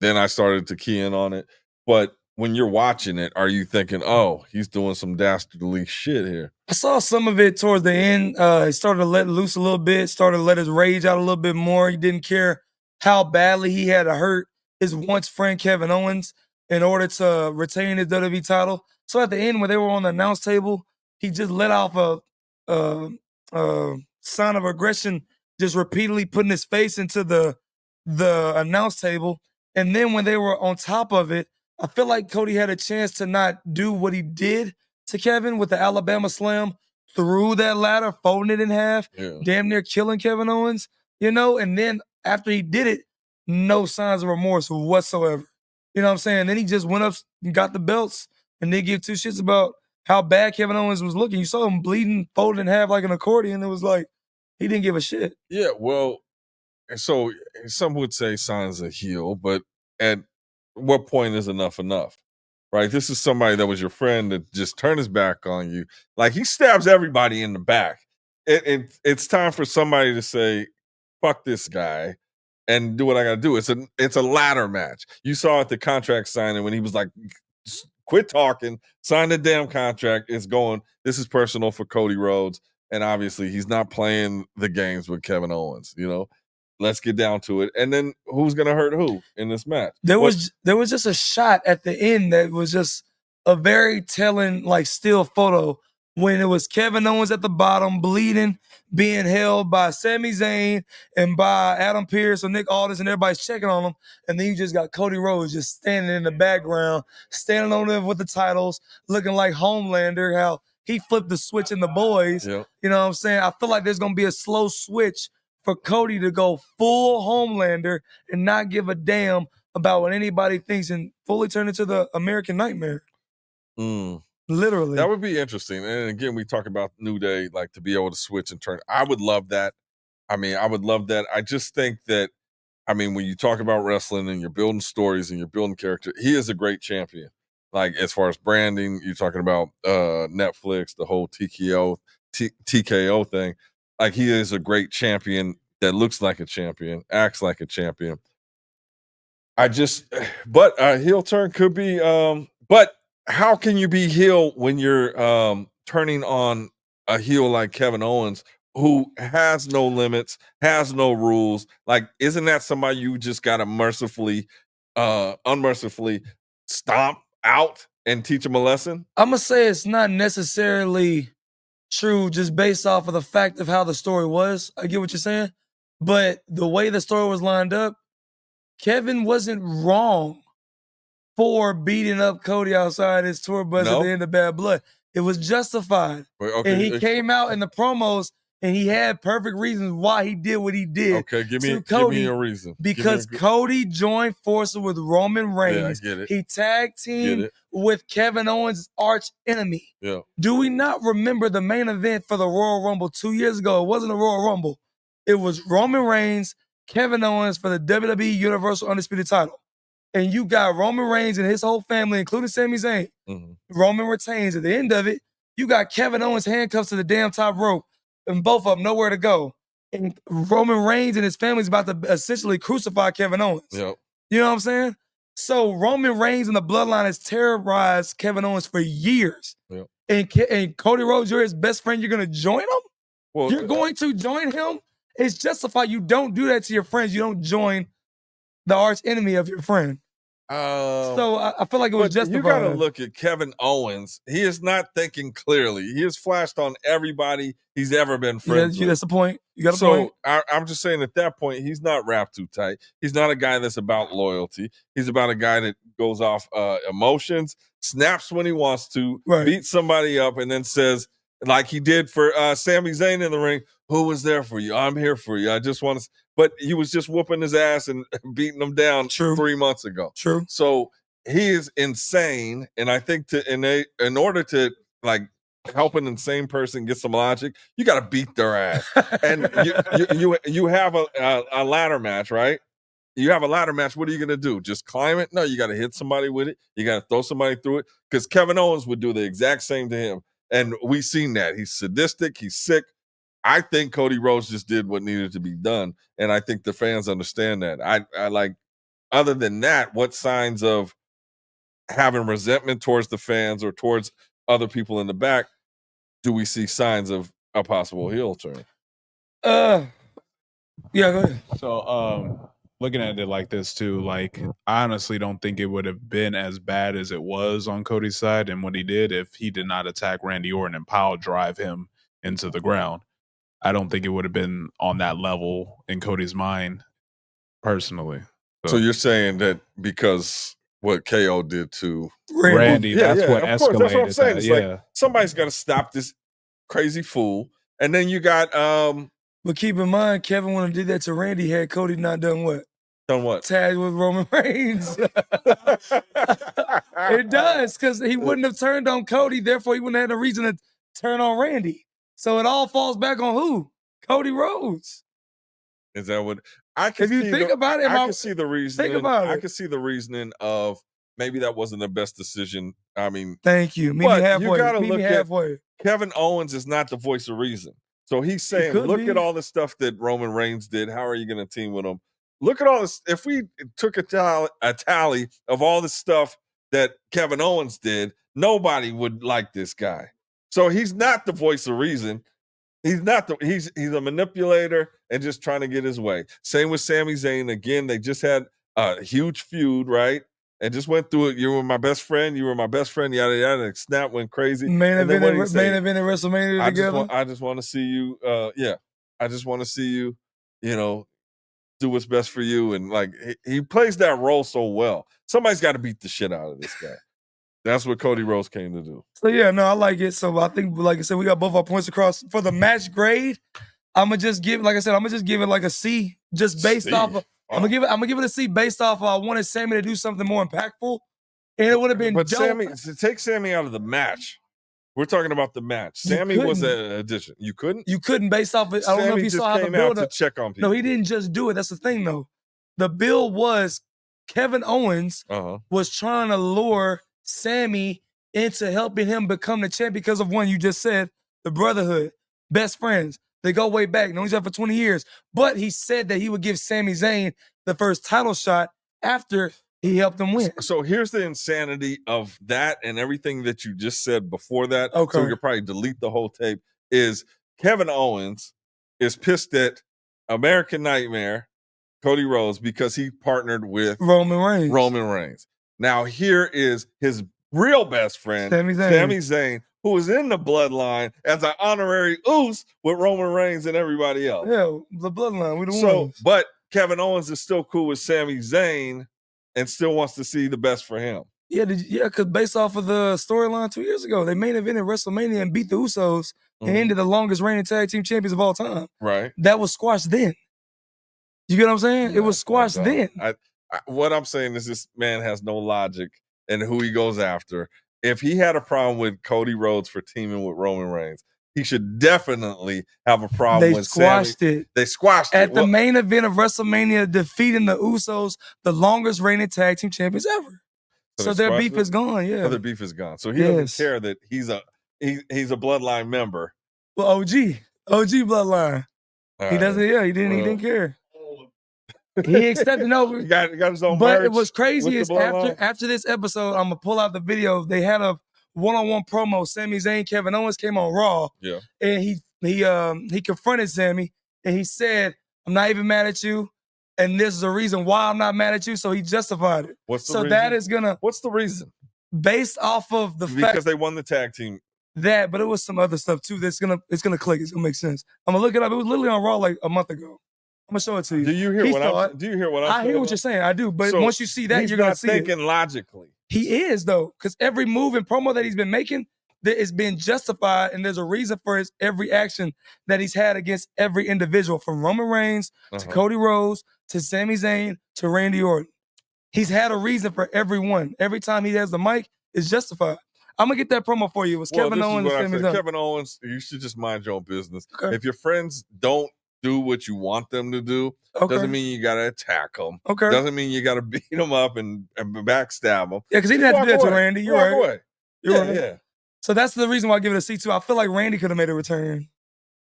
then I started to key in on it. But when you're watching it, are you thinking, oh, he's doing some dastardly shit here? I saw some of it towards the end. He started to let loose a little bit, started to let his rage out a little bit more. He didn't care how badly he had to hurt his once friend Kevin Owens in order to retain his WWE title. So at the end, when they were on the announce table, he just let off a sign of aggression, just repeatedly putting his face into the announce table. And then when they were on top of it, I feel like Cody had a chance to not do what he did to Kevin with the Alabama slam through that ladder, folding it in half, damn near killing Kevin Owens, and then after he did it, no signs of remorse whatsoever. You know what I'm saying? Then he just went up and got the belts and didn't give two shits about how bad Kevin Owens was looking. You saw him bleeding, folded in half like an accordion. It was like he didn't give a shit. Yeah, well, so some would say signs of heel, but at what point is enough enough? Right? This is somebody that was your friend that just turned his back on you. Like, he stabs everybody in the back. It's time for somebody to say, fuck this guy and do what I gotta do. It's a ladder match. You saw at the contract signing when he was like, quit talking, sign the damn contract. It's going, this is personal for Cody Rhodes. And obviously he's not playing the games with Kevin Owens, Let's get down to it. And then who's gonna hurt who in this match? There was just a shot at the end that was just a very telling, like, still photo when it was Kevin Owens at the bottom, bleeding, being held by Sami Zayn and by Adam Pearce and Nick Aldis, and everybody's checking on him. And then you just got Cody Rhodes just standing in the background, standing on there with the titles, looking like Homelander, how he flipped the switch in the boys. Yep. You know what I'm saying? I feel like there's gonna be a slow switch for Cody to go full Homelander and not give a damn about what anybody thinks and fully turn into the American Nightmare. Literally. That would be interesting. And again, we talk about New Day, like, to be able to switch and turn. I would love that. I mean, I would love that. I just think that, I mean, when you talk about wrestling and you're building stories and you're building character, he is a great champion. Like, as far as branding, you're talking about Netflix, the whole TKO thing. Like, he is a great champion that looks like a champion, acts like a champion. But heel turn could be, but how can you be heel when you're turning on a heel like Kevin Owens, who has no limits, has no rules? Like, isn't that somebody you just gotta unmercifully stomp out and teach him a lesson? I'm gonna say it's not necessarily true just based off of the fact of how the story was. I get what you're saying. But the way the story was lined up, Kevin wasn't wrong for beating up Cody outside his tour bus at the end of Bad Blood. It was justified. Okay, and he came out in the promos and he had perfect reasons why he did what he did. Okay, give me a reason. Because Cody joined forces with Roman Reigns. Yeah, I get it. He tag teamed with Kevin Owens' arch enemy. Yeah. Do we not remember the main event for the Royal Rumble 2 years ago? It wasn't a Royal Rumble. It was Roman Reigns, Kevin Owens for the WWE Universal Undisputed title. And you got Roman Reigns and his whole family, including Sami Zayn. Roman retains. At the end of it, you got Kevin Owens handcuffed to the damn top rope and both of them nowhere to go. And Roman Reigns and his family's about to essentially crucify Kevin Owens. Yep. You know what I'm saying? So Roman Reigns and the Bloodline has terrorized Kevin Owens for years. Yep. And Cody Rhodes, you're his best friend. You're going to join him? Well, you're going to join him? It's justified. You don't do that to your friends. You don't join the arch enemy of your friend. So I feel like it was justified. You got to look at Kevin Owens. He is not thinking clearly. He has flashed on everybody he's ever been friends with. That's the point. You got a point. I'm just saying, at that point, he's not wrapped too tight. He's not a guy that's about loyalty. He's about a guy that goes off emotions, snaps when he wants to, beats somebody up, and then says, like he did for Sami Zayn in the ring. Who was there for you? I'm here for you. I just want to. But he was just whooping his ass and beating him down 3 months ago. True. So he is insane, and I think in order to like help an insane person get some logic, you got to beat their ass. And you have a ladder match, right? You have a ladder match. What are you going to do? Just climb it? No, you got to hit somebody with it. You got to throw somebody through it. Because Kevin Owens would do the exact same to him. And we've seen that. He's sadistic. He's sick. I think Cody Rhodes just did what needed to be done. And I think the fans understand that. I like, other than that, what signs of having resentment towards the fans or towards other people in the back do we see signs of a possible heel turn? Yeah, go ahead. So, looking at it like this too, like I honestly don't think it would have been as bad as it was on Cody's side and what he did if he did not attack Randy Orton and pile drive him into the ground. I don't think it would have been on that level in Cody's mind, personally. So you're saying that because what KO did to Randy, that's what escalated. That's what I'm saying. It's like somebody's got to stop this crazy fool. And then you got But keep in mind, Kevin, when he did that to Randy, had Cody not done what? Done what? Tagged with Roman Reigns. It does, because he wouldn't have turned on Cody, therefore he wouldn't have had a reason to turn on Randy. So it all falls back on who? Cody Rhodes. Is that what I can if you see think about it? I can see the reasoning. Think about I it. can see the reasoning of maybe that wasn't the best decision. I mean, thank you. Meet me halfway. You gotta Meet look me halfway. at Kevin Owens is not the voice of reason. So he's saying, look at all the stuff that Roman Reigns did. How are you going to team with him? Look at all this. If we took a tally of all the stuff that Kevin Owens did, nobody would like this guy. So he's not the voice of reason. He's not he's a manipulator and just trying to get his way. Same with Sami Zayn. Again, they just had a huge feud, right? And just went through it. You were my best friend. You were my best friend. Yada yada. And Snap went crazy. Main event at WrestleMania together. I just want to see you. I just want to see you. You know, do what's best for you. And like he plays that role so well. Somebody's got to beat the shit out of this guy. That's what Cody Rhodes came to do. So yeah, no, I like it. So I think, like I said, we got both our points across. For the match grade, I'm gonna just give, like I said, I'm gonna just give it like a C, just based off of. I'm gonna give it a C based off of I wanted Sammy to do something more impactful, and it would have been. But dope. take Sammy out of the match. We're talking about the match. Sammy was an addition. You couldn't. You couldn't based off it. I don't know if you saw how the build to check on people. No, he didn't just do it. That's the thing, though. The build was Kevin Owens was trying to lure Sammy into helping him become the champ because of one you just said, the brotherhood, best friends. They go way back. Known each other for 20 years. But he said that he would give Sami Zayn the first title shot after he helped him win. So here's the insanity of that and everything that you just said before that. Okay. So we could probably delete the whole tape. Is Kevin Owens is pissed at American Nightmare, Cody Rhodes, because he partnered with Roman Reigns. Now here is his real best friend, Sami Zayn, who is in the Bloodline as an honorary Uso with Roman Reigns and everybody else. Yeah, the Bloodline. We the ones. But Kevin Owens is still cool with Sami Zayn and still wants to see the best for him. Yeah, because based off of the storyline 2 years ago, they main evented WrestleMania and beat the Usos and ended the longest reigning tag team champions of all time. Right. That was squashed then. You get what I'm saying? Yeah, it was squashed then. What I'm saying is this man has no logic in who he goes after. If he had a problem with Cody Rhodes for teaming with Roman Reigns, he should definitely have a problem with Sammy. They squashed it. At the main event of WrestleMania, defeating the Usos, the longest reigning tag team champions ever. So their beef is gone, yeah. So their beef is gone. So he doesn't care that he's a Bloodline member. Well, OG Bloodline. He doesn't, he didn't care. He accepted no. He got his own But merch it was crazy is Bloodline. after this episode, I'm gonna pull out the video. They had a one-on-one promo. Sami Zayn, Kevin Owens came on Raw. Yeah. And he confronted Sammy and he said, "I'm not even mad at you. And this is the reason why I'm not mad at you." So he justified it. What's the reason? That is gonna. What's the reason? Based off of the fact because they won the tag team. That, but it was some other stuff too. It's gonna click. It's gonna make sense. I'm gonna look it up. It was literally on Raw like a month ago. I'm gonna show it to you. Do you hear what I'm saying? I hear what you're saying. I do. But once you see that, you're gonna see it. He's not thinking logically. He is though, because every move and promo that he's been making, that it's been justified, and there's a reason for his every action that he's had against every individual, from Roman Reigns to Cody Rhodes to Sami Zayn to Randy Orton. He's had a reason for everyone. Every time he has the mic, it's justified. I'm gonna get that promo for you. It was Kevin Owens and Sami Zayn. Kevin Owens, you should just mind your own business. Okay. If your friends don't do what you want them to do, doesn't mean you gotta attack them. Okay. Doesn't mean you gotta beat them up and backstab them. Yeah, because he didn't have to do that to Randy. You're right. Away. You're right. Yeah. So that's the reason why I give it a C too. I feel like Randy could have made a return.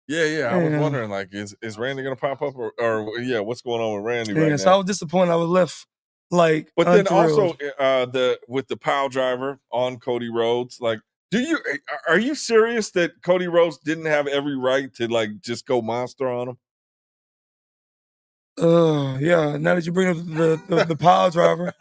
Yeah. I was wondering, like, is Randy gonna pop up or what's going on with Randy right now? So I was disappointed. I was left like. But then also with the pile driver on Cody Rhodes, like, are you serious that Cody Rhodes didn't have every right to like just go monster on him? Yeah. Now that you bring up the pile driver.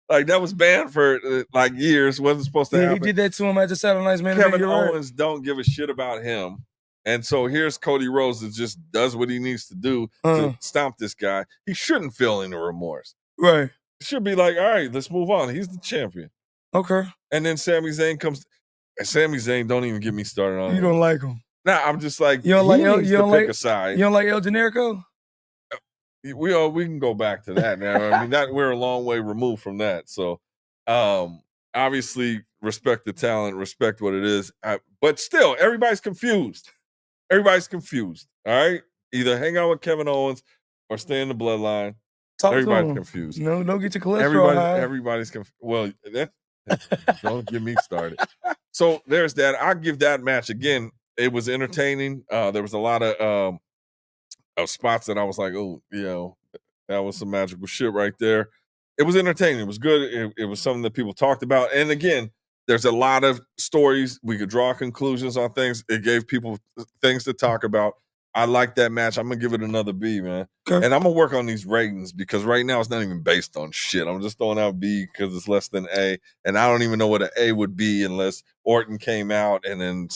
Like, that was banned for like years. Wasn't supposed to happen. He did that to him at the Saturday Night's Main Kevin Event. Owens don't give a shit about him. And so here's Cody Rhodes that just does what he needs to do to stomp this guy. He shouldn't feel any remorse. Right. He should be like, all right, let's move on. He's the champion. Okay. And then Sami Zayn comes. And Sami Zayn, don't even get me started on him. You don't like him. Nah, I'm just like, you don't like pick a side. You don't like El Generico? We can go back to that now. I mean, we're a long way removed from that. So obviously respect the talent, respect what it is. But still, everybody's confused. Everybody's confused. All right? Either hang out with Kevin Owens or stay in the bloodline. Everybody's confused. No, don't get your cholesterol high. Everybody's confused. Well, don't get me started. So there's that. I'll give that match again. It was entertaining. There was a lot of spots that I was like, oh, that was some magical shit right there. It was entertaining. It was good. It was something that people talked about. And again, there's a lot of stories. We could draw conclusions on things. It gave people things to talk about. I like that match. I'm going to give it another B, man. Okay. And I'm going to work on these ratings because right now it's not even based on shit. I'm just throwing out B because it's less than A. And I don't even know what an A would be unless Orton came out and then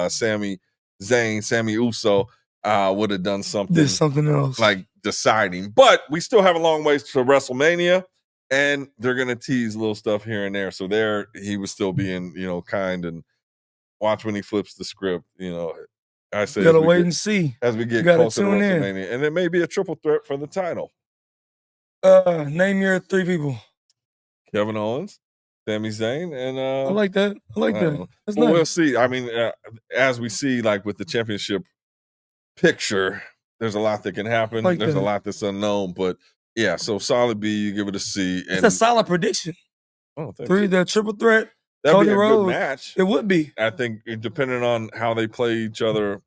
Sami Uso would have done something. Did something else. Like deciding. But we still have a long ways to WrestleMania. And they're going to tease little stuff here and there. So he was still being, kind, and watch when he flips the script, I say, you gotta wait and see as we get closer to WrestleMania, and it may be a triple threat for the title. Name your 3 people. Kevin Owens, Sami Zayn, and I like that. That's nice. We'll see. I mean, as we see, like with the championship picture, there's a lot that can happen. There's a lot that's unknown, but yeah. So solid B, you give it a C. It's a solid prediction. Oh, 3, the triple threat. That'd Cody be a Rhodes, good match. It would be. I think depending on how they play each other,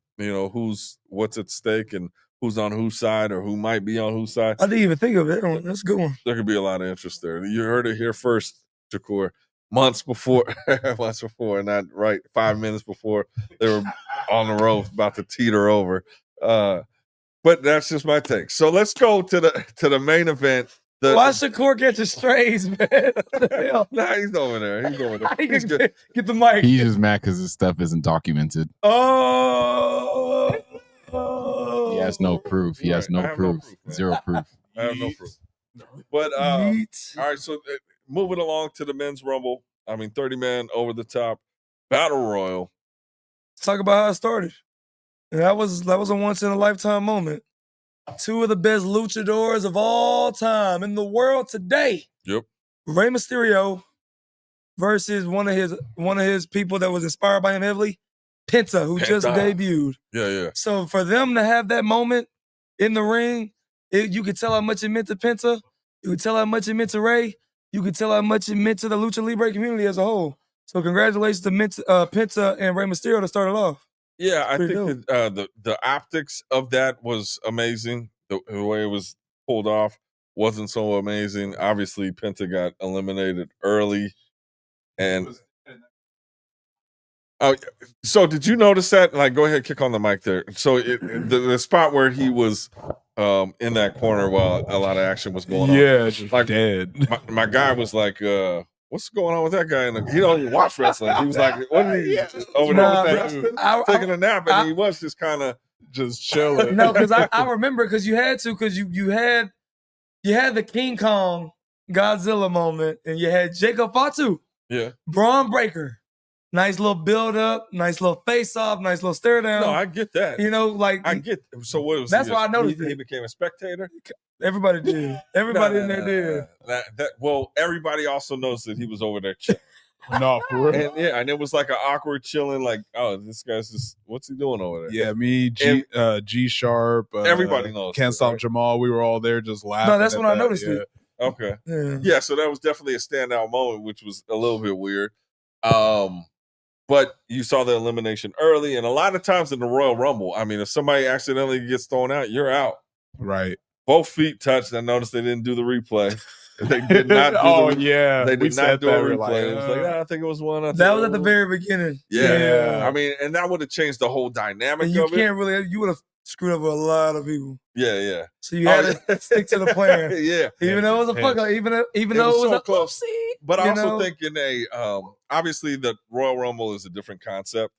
what's at stake and who's on whose side or who might be on whose side. I didn't even think of it. That's a good one. There could be a lot of interest there. You heard it here first, Shakur. Months before, not right 5 minutes before they were on the road about to teeter over. But that's just my take. So let's go to the Main Event. Why Shakur get your strays, man? What the hell? Nah, he's over there. He's good. Get the mic. He's just mad because his stuff isn't documented. Oh. He has no proof. He has no proof. Zero proof. I have no proof. But all right, so moving along to the men's rumble. 30-man over the top battle royal. Let's talk about how it started. And that was a once in a lifetime moment. 2 of the best luchadors of all time in the world today. Yep. Rey Mysterio versus one of his people that was inspired by him heavily, Penta, who just debuted. Yeah. So for them to have that moment in the ring, you could tell how much it meant to Penta. You could tell how much it meant to Rey. You could tell how much it meant to the Lucha Libre community as a whole. So congratulations to Penta and Rey Mysterio to start it off. Yeah, I think the optics of that was amazing. The way it was pulled off wasn't so amazing. Obviously, Penta got eliminated early. And so did you notice that? Like, go ahead, kick on the mic there. So the spot where he was in that corner while a lot of action was going on. Yeah, just like dead. My guy was like, what's going on with that guy? And he don't even watch wrestling. He was like, what is he over there with that, taking a nap? And he was just kind of just chilling. No, because I remember because you had the King Kong Godzilla moment, and you had Jacob Fatu, yeah, Braun Breaker, Nice little build up, nice little face off, nice little stare down. No, I get that. You know, like I get. So what was? That's he, why I noticed he it. became a spectator. Everybody did. Everybody in there did. Well, everybody also knows that he was over there chilling. No, for real. And it was like an awkward chilling, like, oh, this guy's just, what's he doing over there? Yeah, me, G Sharp, everybody knows. Can't Stop Jamal. We were all there just laughing. No, that's when I noticed it. Okay. Yeah. So that was definitely a standout moment, which was a little bit weird. But you saw the elimination early, and a lot of times in the Royal Rumble, I mean, if somebody accidentally gets thrown out, you're out. Right. Both feet touched. I noticed they didn't do the replay. They did not do they did not do a replay. It was like, I think it was one. That was at the very beginning. Yeah. I mean, and that would have changed the whole dynamic and you of can't really, you would have screwed over a lot of people. Yeah. So you had to stick to the plan. Yeah. Even though it was a fuck up, even though it was so a close. whoopsie, But I also think in obviously the Royal Rumble is a different concept.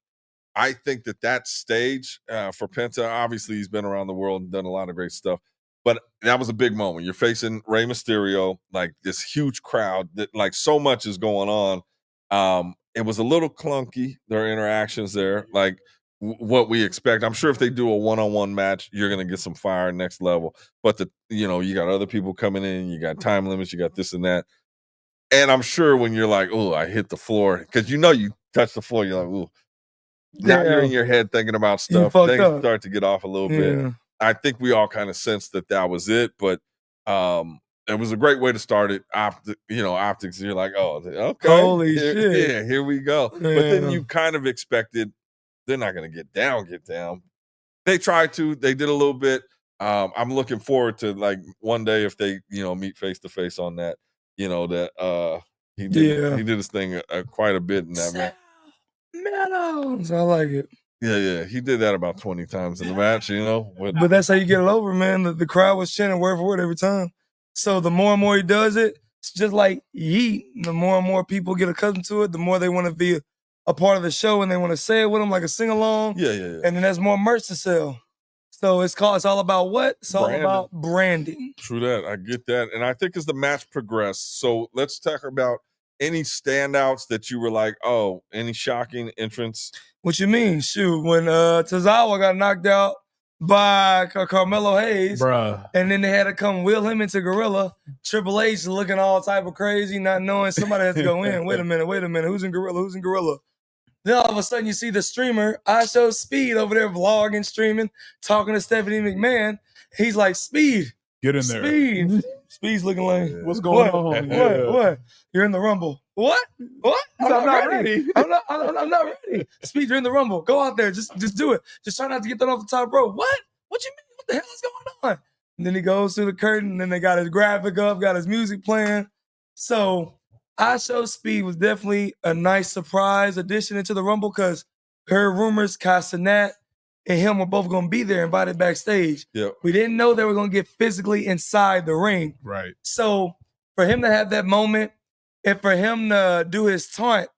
I think that stage for Penta, obviously he's been around the world and done a lot of great stuff. But that was a big moment. You're facing Rey Mysterio, like this huge crowd that like so much is going on. It was a little clunky, their interactions there, like what we expect. I'm sure if they do a one-on-one match, you're going to get some fire next level. But you got other people coming in, you got time limits, you got this and that. And I'm sure when you're like, oh, I hit the floor, because you touch the floor, you're like, ooh. Now you're in your head thinking about stuff. Things start to get off a little bit. I think we all kind of sensed that was it, but it was a great way to start it. Optics, you're like, oh, okay. Holy shit. Yeah, here we go. But then you kind of expected they're not going to get down. They tried to. They did a little bit. I'm looking forward to like one day if they, meet face to face on that, he did his thing quite a bit in that match. Meadows. I like it. Yeah. He did that about 20 times in the match, But that's how you get it over, man. The crowd was chanting word for word every time. So the more and more he does it, it's just like yeet. The more and more people get accustomed to it, the more they want to be a part of the show and they want to say it with them like a sing-along. Yeah. And then there's more merch to sell. So it's all about what? It's all about branding. True that. I get that. And I think as the match progressed, so let's talk about any standouts that you were like, oh, any shocking entrance? What you mean? Shoot, when Tozawa got knocked out by Carmelo Hayes, bruh, and then they had to come wheel him into Gorilla. Triple H looking all type of crazy, not knowing somebody has to go in. Wait a minute. Who's in Gorilla? Then all of a sudden you see the streamer, I Show Speed over there vlogging, streaming, talking to Stephanie McMahon. He's like, Speed. Get in there. Speed. Speed's looking like, what's going on? What? You're in the Rumble. What? I'm not ready. I'm not ready. Speed, you're in the Rumble. Go out there. Just do it. Just try not to get that off the top rope. What? What you mean? What the hell is going on? And then he goes through the curtain, and then they got his graphic up, got his music playing. So I Show Speed was definitely a nice surprise addition into the Rumble because heard rumors Castanet and him were both going to be there invited backstage. Yep. We didn't know they were going to get physically inside the ring. Right. So for him to have that moment and for him to do his taunt,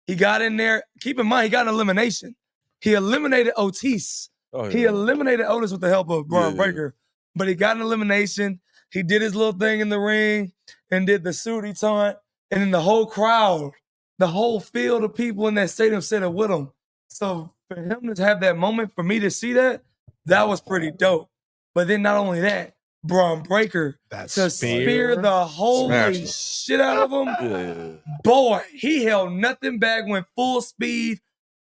he got in there. Keep in mind, he got an elimination. He eliminated Otis. Oh, yeah. He eliminated Otis with the help of Braun Breaker. But he got an elimination. He did his little thing in the ring and did the Sudi taunt. And then the whole crowd, the whole field of people in that stadium said it with him. So for him to have that moment, for me to see that was pretty dope. But then not only that, Braun Breaker to spear the holy shit out of him. Yeah. Boy, he held nothing back, went full speed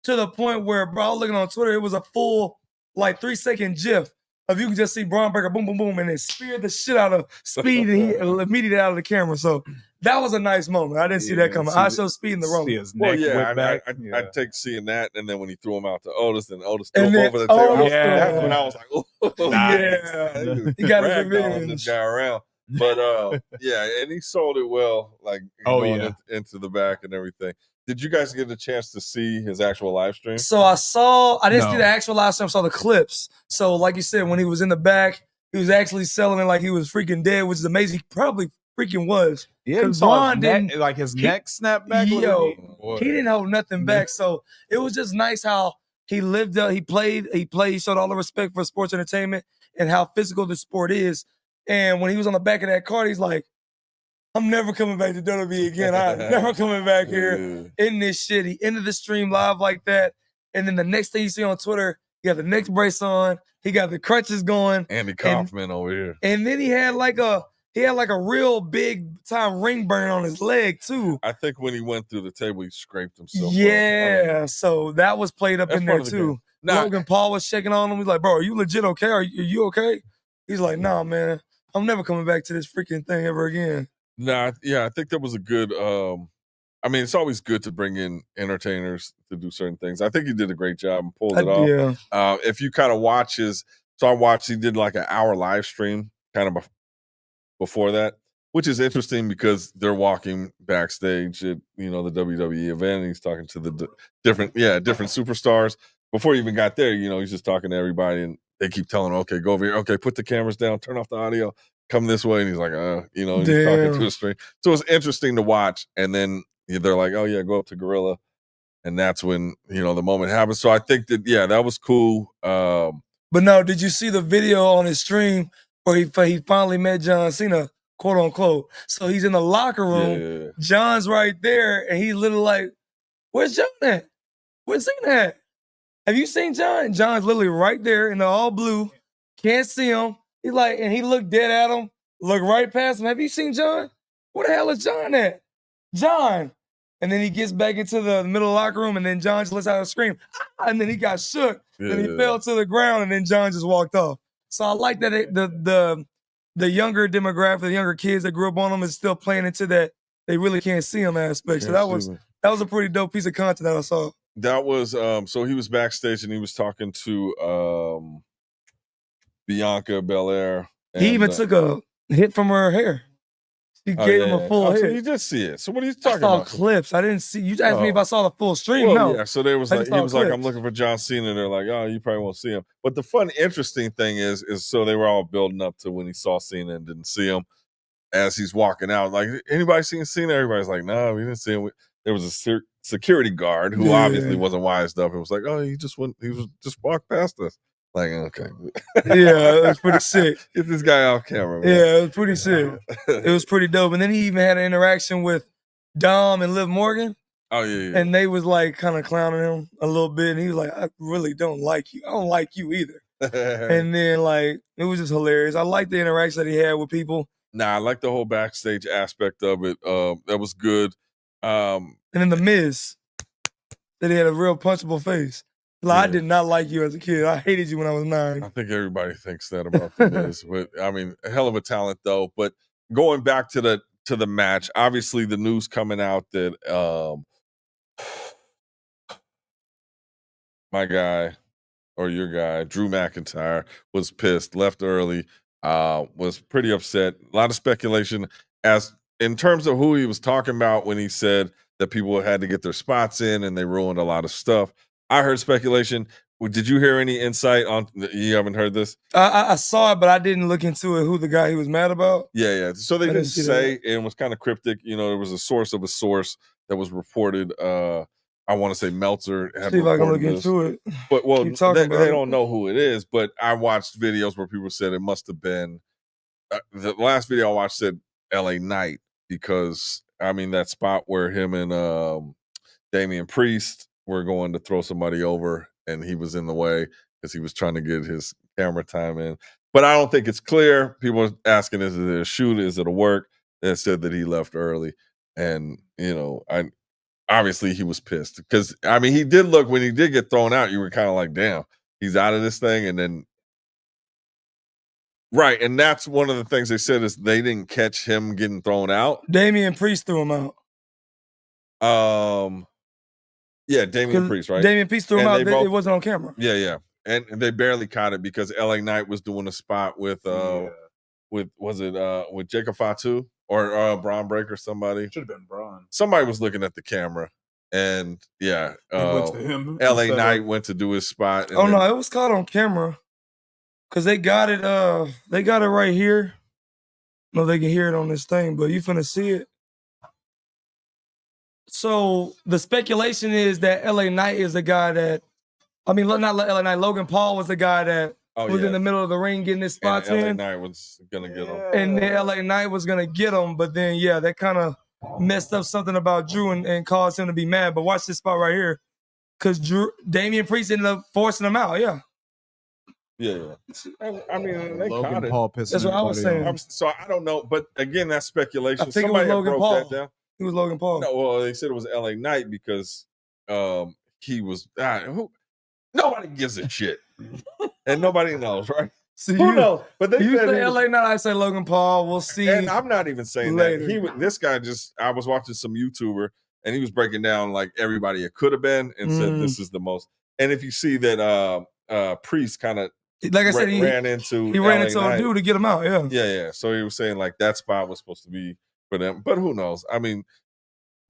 to the point where, bro, I was looking on Twitter, it was a full 3-second gif of you can just see Braun Breaker boom, boom, boom, and then spear the shit out of Speed and he immediately out of the camera. So that was a nice moment. I didn't see that coming. I Show Speed in the Rumble. I'd take seeing that, and then when he threw him out to Otis, and Otis threw him over the table. That's when I was like, oh, nice. He got his revenge. This guy around. But and he sold it well, like into the back and everything. Did you guys get a chance to see his actual live stream? So I didn't see the actual live stream, I saw the clips. So like you said, when he was in the back, he was actually selling it like he was freaking dead, which is amazing. He probably freaking was. Yeah, his neck snapped back. He didn't hold nothing back. So it was just nice how he lived up, he played, he showed all the respect for sports entertainment and how physical the sport is. And when he was on the back of that card, he's like, I'm never coming back to WWE again. I'm never coming back here in this shit. He ended the stream live like that. And then the next thing you see on Twitter, he got the neck brace on. He got the crutches going. Andy Kaufman over here. And then he had like a real big time ring burn on his leg too. I think when he went through the table, he scraped himself. Yeah, so that was played up in there too. Logan Paul was checking on him. He's like, bro, are you legit okay? Are you okay? He's like, nah, man, I'm never coming back to this freaking thing ever again. Nah, yeah, I think that was a good. I mean, it's always good to bring in entertainers to do certain things. I think he did a great job and pulled it off. Yeah. If you kind of watch he did like an hour live stream kind of before that, which is interesting because they're walking backstage at the WWE event and he's talking to the different superstars. Before he even got there, he's just talking to everybody and they keep telling him, okay, go over here, okay, put the cameras down, turn off the audio, come this way, and he's like, he's talking to a string. So it's interesting to watch, and then they're like, oh yeah, go up to Gorilla, and that's when the moment happens. So I think that was cool. But no, did you see the video on his stream where he finally met John Cena, quote unquote? So he's in the locker room. Yeah. John's right there, and he's literally like, "Where's John at? Where's Cena at? Have you seen John?" And John's literally right there in the all blue. Can't see him. He's like, and he looked dead at him, looked right past him. Have you seen John? Where the hell is John at? John. And then he gets back into the middle of the locker room, and then John just lets out a scream. Ah! And then he got shook. Then he fell to the ground, and then John just walked off. So I like that the younger demographic, the younger kids that grew up on him is still playing into that they really can't see him aspect. So that was a pretty dope piece of content that I saw. That was so he was backstage and he was talking to Bianca Belair. He even took a hit from her hair. He gave him a full hit. So you did see it. So what are you talking about? I saw clips. I didn't see. You asked me if I saw the full stream. Well, no. Yeah. So there was he was like, I'm looking for John Cena. And they're like, oh, you probably won't see him. But the fun, interesting thing is so they were all building up to when he saw Cena and didn't see him as he's walking out. Like, anybody seen Cena? Everybody's like, no, we didn't see him. There was a security guard who obviously wasn't wised up and was like, oh, he just walked past us. Like, okay. Yeah, it was pretty sick. Get this guy off camera, man. Yeah, it was pretty sick. It was pretty dope. And then he even had an interaction with Dom and Liv Morgan. Oh, yeah. And they was like kind of clowning him a little bit. And he was like, I really don't like you. I don't like you either. And then like, it was just hilarious. I like the interaction that he had with people. Nah, I like the whole backstage aspect of it. That was good. And then the Miz, that he had a real punchable face. Like, I did not like you as a kid. I hated you when I was 9. I think everybody thinks that about the Miz. But I mean, a hell of a talent though. But going back to the match, obviously the news coming out that my guy or your guy, Drew McIntyre, was pissed, left early, was pretty upset. A lot of speculation as in terms of who he was talking about when he said that people had to get their spots in and they ruined a lot of stuff. I heard speculation. Did you hear any insight on? You haven't heard this? I saw it, but I didn't look into it. Who the guy he was mad about? Yeah. So they didn't say, and it was kind of cryptic. There was a source of a source that was reported. I want to say Meltzer had See if I can look this. into it. But they don't know who it is. But I watched videos where people said it must have been. The last video I watched said LA Knight because I mean that spot where him and Damian Priest were going to throw somebody over and he was in the way because he was trying to get his camera time in. But I don't think it's clear. People are asking, is it a shoot? Is it a work? They said that he left early. And, obviously he was pissed because, I mean, he did look, when he did get thrown out, you were kind of like, damn, he's out of this thing. And then, right. And that's one of the things they said is they didn't catch him getting thrown out. Damian Priest threw him out. Yeah, Damian Priest, right? Damian Priest threw him out. It wasn't on camera. Yeah. And they barely caught it because LA Knight was doing a spot with Jacob Fatu or Braun Breaker, somebody. Should have been Braun. Somebody was looking at the camera. And went to him. LA Knight went to do his spot. And no, it was caught on camera. Cause they got it right here. No, they can hear it on this thing, but you finna see it. So the speculation is that LA Knight is the guy that, I mean, not LA Knight, Logan Paul was the guy that was in the middle of the ring getting his spots and LA in. Knight was gonna get him. And then LA Knight was gonna get him, but then that kind of messed up something about Drew and caused him to be mad. But watch this spot right here. Because Damian Priest ended up forcing him out, Yeah. I mean, they Logan caught it. Paul pissing That's what I was everybody saying. off. So I don't know, but again, that's speculation. I think Somebody it was Logan broke Paul. that down. It was Logan Paul. No, well, they said it was LA Knight because he was nobody gives a shit. And nobody knows, right? See, Who knows? But they you said say LA Knight, I say Logan Paul. We'll see. and I'm not even saying later. that. This guy I was watching some YouTuber and he was breaking down like everybody it could have been and said this is the most. And if you see that Priest kind of like I said, he ran into a dude to get him out. Yeah. So he was saying like that spot was supposed to be for them, but who knows? I mean,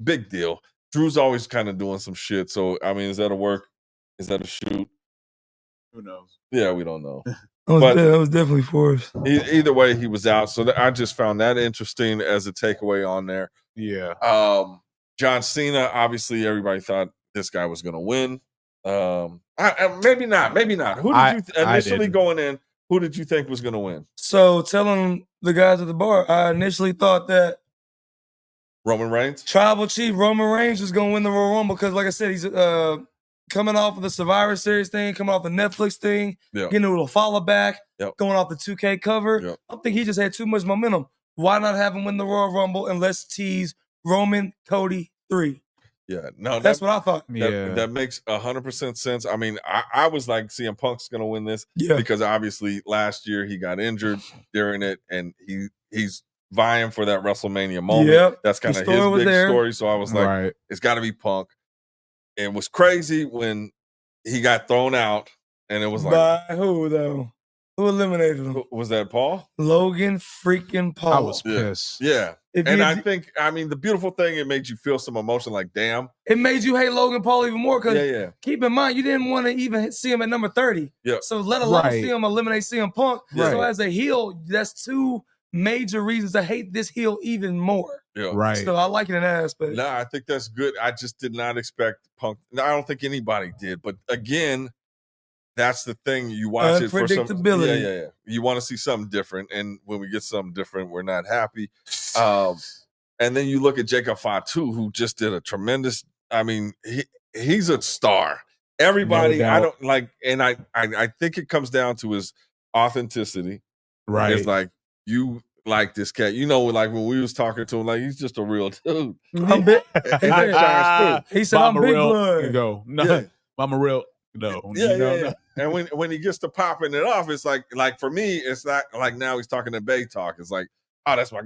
big deal. Drew's always kind of doing some shit. So I mean, is that a work? Is that a shoot? Who knows? Yeah, we don't know. That was definitely forced. Either way, he was out. So I just found that interesting as a takeaway on there. Yeah. John Cena, obviously, everybody thought this guy was going to win. Maybe not. Who did you initially going in? Who did you think was going to win? So telling the guys at the bar, I initially thought that Roman Reigns, Tribal Chief Roman Reigns, was going to win the Royal Rumble because, like I said, he's coming off of the Survivor Series thing, coming off the Netflix thing, getting a little follow back, going off the 2K cover. I think he just had too much momentum. Why not have him win the Royal Rumble and let's tease Roman Cody 3? Yeah, no, that's what I thought. That makes 100% sense. I mean, I was like, CM Punk's going to win this because obviously last year he got injured during it, and he's vying for that WrestleMania moment. That's kind of his big story. So I was like, it's got to be Punk. It was crazy when he got thrown out, and it was like, by who though? Who eliminated him? Was that Paul? Logan freaking Paul. I was pissed. Yeah. I think, I mean, the beautiful thing, it made you feel some emotion like, damn. It made you hate Logan Paul even more because keep in mind, you didn't want to even see him at number 30. Yeah. So let alone see him eliminate CM Punk. So as a heel, that's two major reasons to hate this heel even more. Yeah. Right. So I like it in that aspect. No, I think that's good. I just did not expect Punk. I don't think anybody did. But again, that's the thing. You watch it for some unpredictability. Yeah. You want to see something different, and when we get something different, we're not happy. And then you look at Jacob Fatu, who just did a tremendous. I mean, he's a star. Everybody, I don't like, and I think it comes down to his authenticity. Right. It's like you like this cat. You know, like when we was talking to him, like he's just a real dude. I'm big. He said, "I'm big real, blood." Go. No, I'm a real. No. Yeah. And when he gets to popping it off, it's like for me, it's not like now he's talking to Bay talk. It's like, oh, that's my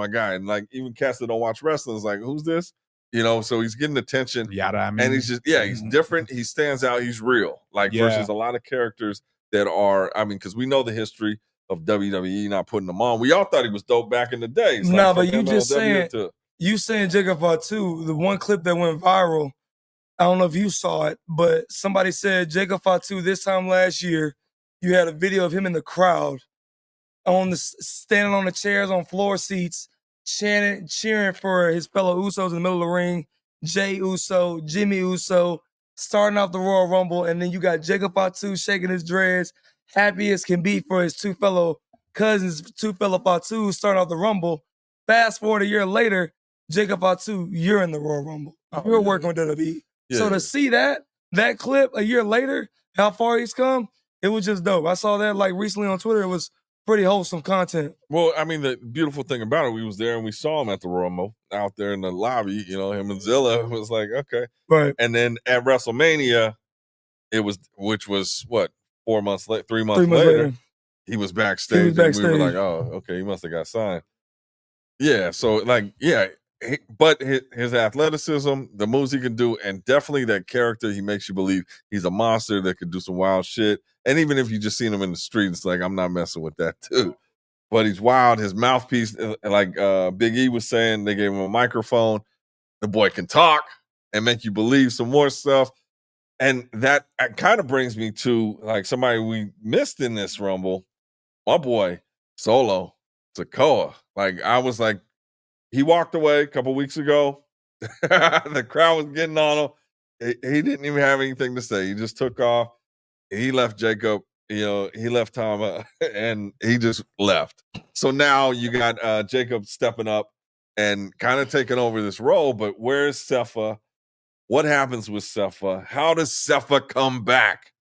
guy. And like even cats that don't watch wrestling is like, who's this? You know, so he's getting attention. And he's just he's different. He stands out. He's real. Like versus a lot of characters that are, I mean, because we know the history of WWE not putting them on. We all thought he was dope back in the day. No, but you just saying Jacob Fatu, the one clip that went viral. I don't know if you saw it, but somebody said Jacob Fatu this time last year, you had a video of him in the crowd standing on the chairs on floor seats, cheering for his fellow Usos in the middle of the ring, Jey Uso, Jimmy Uso, starting off the Royal Rumble, and then you got Jacob Fatu shaking his dreads, happy as can be for his two fellow cousins, two fellow Fatus starting off the Rumble. Fast forward a year later, Jacob Fatu, you're in the Royal Rumble. You're working with WWE. So to see that clip a year later, how far he's come, it was just dope. I saw that like recently on Twitter. It was pretty wholesome content. Well, I mean, the beautiful thing about it, we was there and we saw him at the Rumble out there in the lobby, you know, him and Zilla was like, okay. Right. And then at WrestleMania, which was what, 3 months later, he was backstage. And we were like, oh, okay, he must have got signed. Yeah. So like, but his athleticism, the moves he can do, and definitely that character, he makes you believe he's a monster that could do some wild shit. And even if you just seen him in the street, it's like, I'm not messing with that too. But he's wild. His mouthpiece, like Big E was saying, they gave him a microphone. The boy can talk and make you believe some more stuff. And that kind of brings me to like somebody we missed in this Rumble, my boy, Solo Sikoa. Like I was like, he walked away a couple weeks ago. The crowd was getting on him. He didn't even have anything to say. He just took off. He left Jacob, he left Tom and he just left. So now you got Jacob stepping up and kind of taking over this role. But where's Sepha? What happens with Sepha? How does Sepha come back?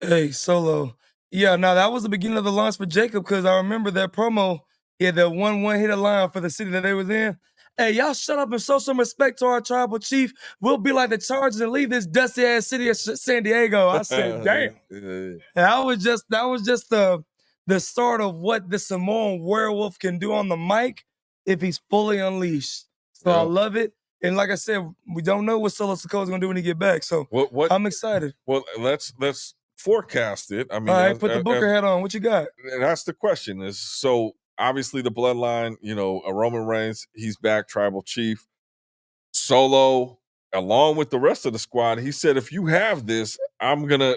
Hey, Solo. Yeah, now that was the beginning of the launch for Jacob because I remember that promo. He had that one hitter line for the city that they was in. Hey, y'all shut up and show some respect to our tribal chief. We'll be like the Chargers and leave this dusty ass city of San Diego. I said, damn. Yeah. That was just the start of what the Samoan werewolf can do on the mic if he's fully unleashed. So I love it. And like I said, we don't know what Solo Sikoa's gonna do when he get back. So I'm excited. Well, let's forecast it. I mean, all right, put the Booker hat on. What you got? That's the question. Is so obviously the bloodline. A Roman Reigns, he's back, tribal chief. Solo, along with the rest of the squad, he said, if you have this, I'm gonna,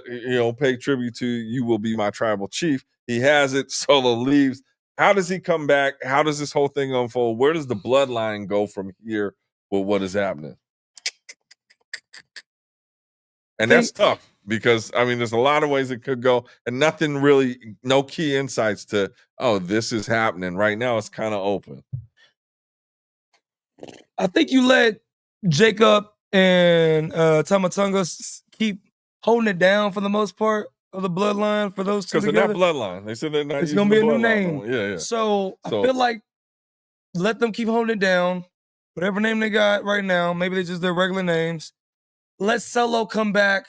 pay tribute to you. You will be my tribal chief. He has it. Solo leaves. How does he come back? How does this whole thing unfold? Where does the bloodline go from here with what is happening? And that's tough because there's a lot of ways it could go, and nothing really, no key insights to, this is happening right now. It's kind of open. I think you let Jacob and Tama Tonga keep holding it down for the most part of the bloodline for those two together. Because they're not bloodline. They said they're not. It's gonna be a new name. Yeah. So I feel like let them keep holding it down. Whatever name they got right now, maybe they just their regular names. Let Solo come back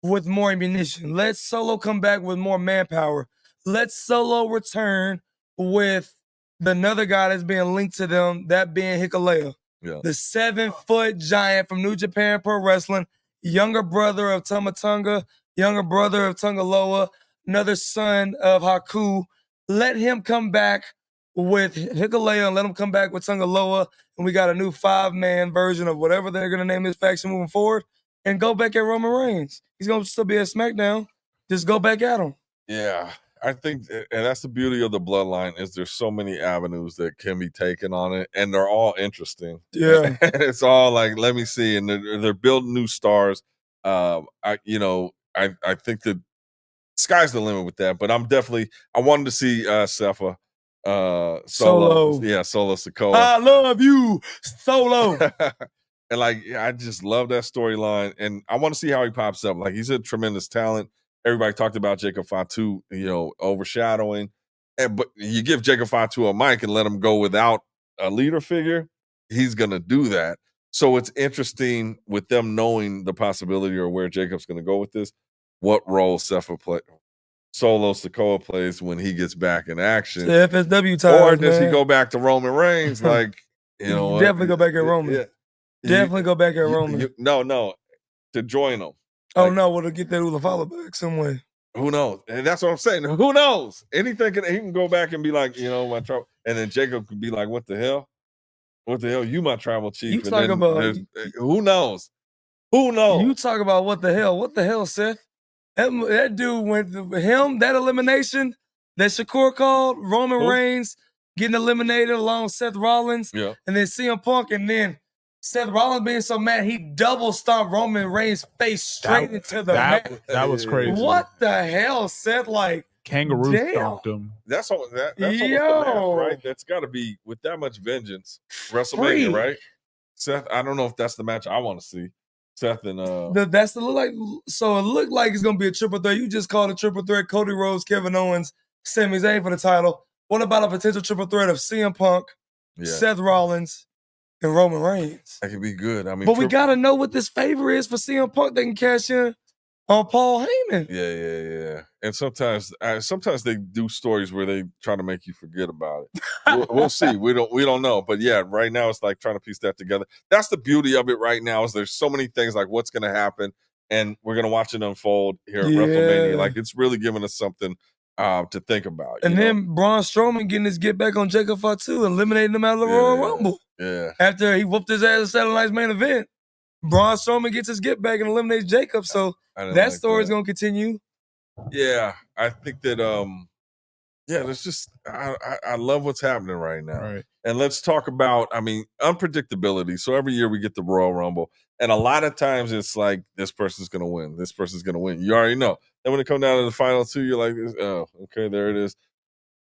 with more ammunition. Let Solo come back with more manpower. Let Solo return with another guy that's being linked to them, that being Hikuleo. Yeah. The 7-foot giant from New Japan Pro Wrestling, younger brother of Tama Tonga, younger brother of Tungaloa, another son of Haku. Let him come back with Hikuleo and let him come back with Tungaloa, and we got a new 5-man version of whatever they're going to name this faction moving forward, and go back at Roman Reigns. He's going to still be at SmackDown. Just go back at him. Yeah, I think, and that's the beauty of the bloodline, is there's so many avenues that can be taken on it, and they're all interesting. Yeah. It's all like, let me see, and they're building new stars. I think that sky's the limit with that, but I wanted to see Sepha. Solo. Yeah, Solo Sikoa. I love you, Solo. And I just love that storyline, and I want to see how he pops up. Like, he's a tremendous talent. Everybody talked about Jacob Fatu, overshadowing, but you give Jacob Fatu a mic and let him go without a leader figure, he's gonna do that. So it's interesting with them knowing the possibility or where Jacob's gonna go with this, what role Solo Sikoa plays when he gets back in action. The FSW time, or does he go back to Roman Reigns? Definitely go back at Roman. Yeah. Definitely go back at Roman. No, to join them. Oh no, well, to get that Ulafala back some way. Who knows? And that's what I'm saying. Who knows? Anything he can go back and be like, my tribal, and then Jacob could be like, what the hell? What the hell? You my tribal chief. You talk about who knows? Who knows? You talk about what the hell? What the hell, Seth? That dude went that elimination that Shakur called, Roman Reigns getting eliminated along with Seth Rollins, and then CM Punk, and then Seth Rollins being so mad he double stomped Roman Reigns' face straight into the mat. That was crazy. What the hell, Seth? Like, kangaroo stomped him. That's almost the match, right? That's got to be with that much vengeance. WrestleMania, right? Seth, I don't know if that's the match I want to see. Seth and that's the look like. So it looked like it's gonna be a triple threat. You just called a triple threat: Cody Rhodes, Kevin Owens, Sami Zayn for the title. What about a potential triple threat of CM Punk, Seth Rollins, and Roman Reigns? That could be good. But we gotta know what this favor is for CM Punk. They can cash in on Paul Heyman. Yeah. And sometimes they do stories where they try to make you forget about it. We'll see. We don't know. But yeah, right now it's like trying to piece that together. That's the beauty of it right now, is there's so many things like what's gonna happen, and we're gonna watch it unfold here at WrestleMania. Like, it's really giving us something to think about. And then Braun Strowman getting his get back on Jacob Fatu, eliminating him out of the Royal Rumble. Yeah. After he whooped his ass at Saturday Night's main event, Braun Strowman gets his get back and eliminates Jacob. So that story is going to continue. Yeah, I think that Yeah, there's just I love what's happening right now. Right. And let's talk about, I mean, unpredictability. So every year we get the Royal Rumble, and a lot of times it's like this person's gonna win, this person's gonna win. You already know. Then when it comes down to the final two, you're like, oh, okay, there it is.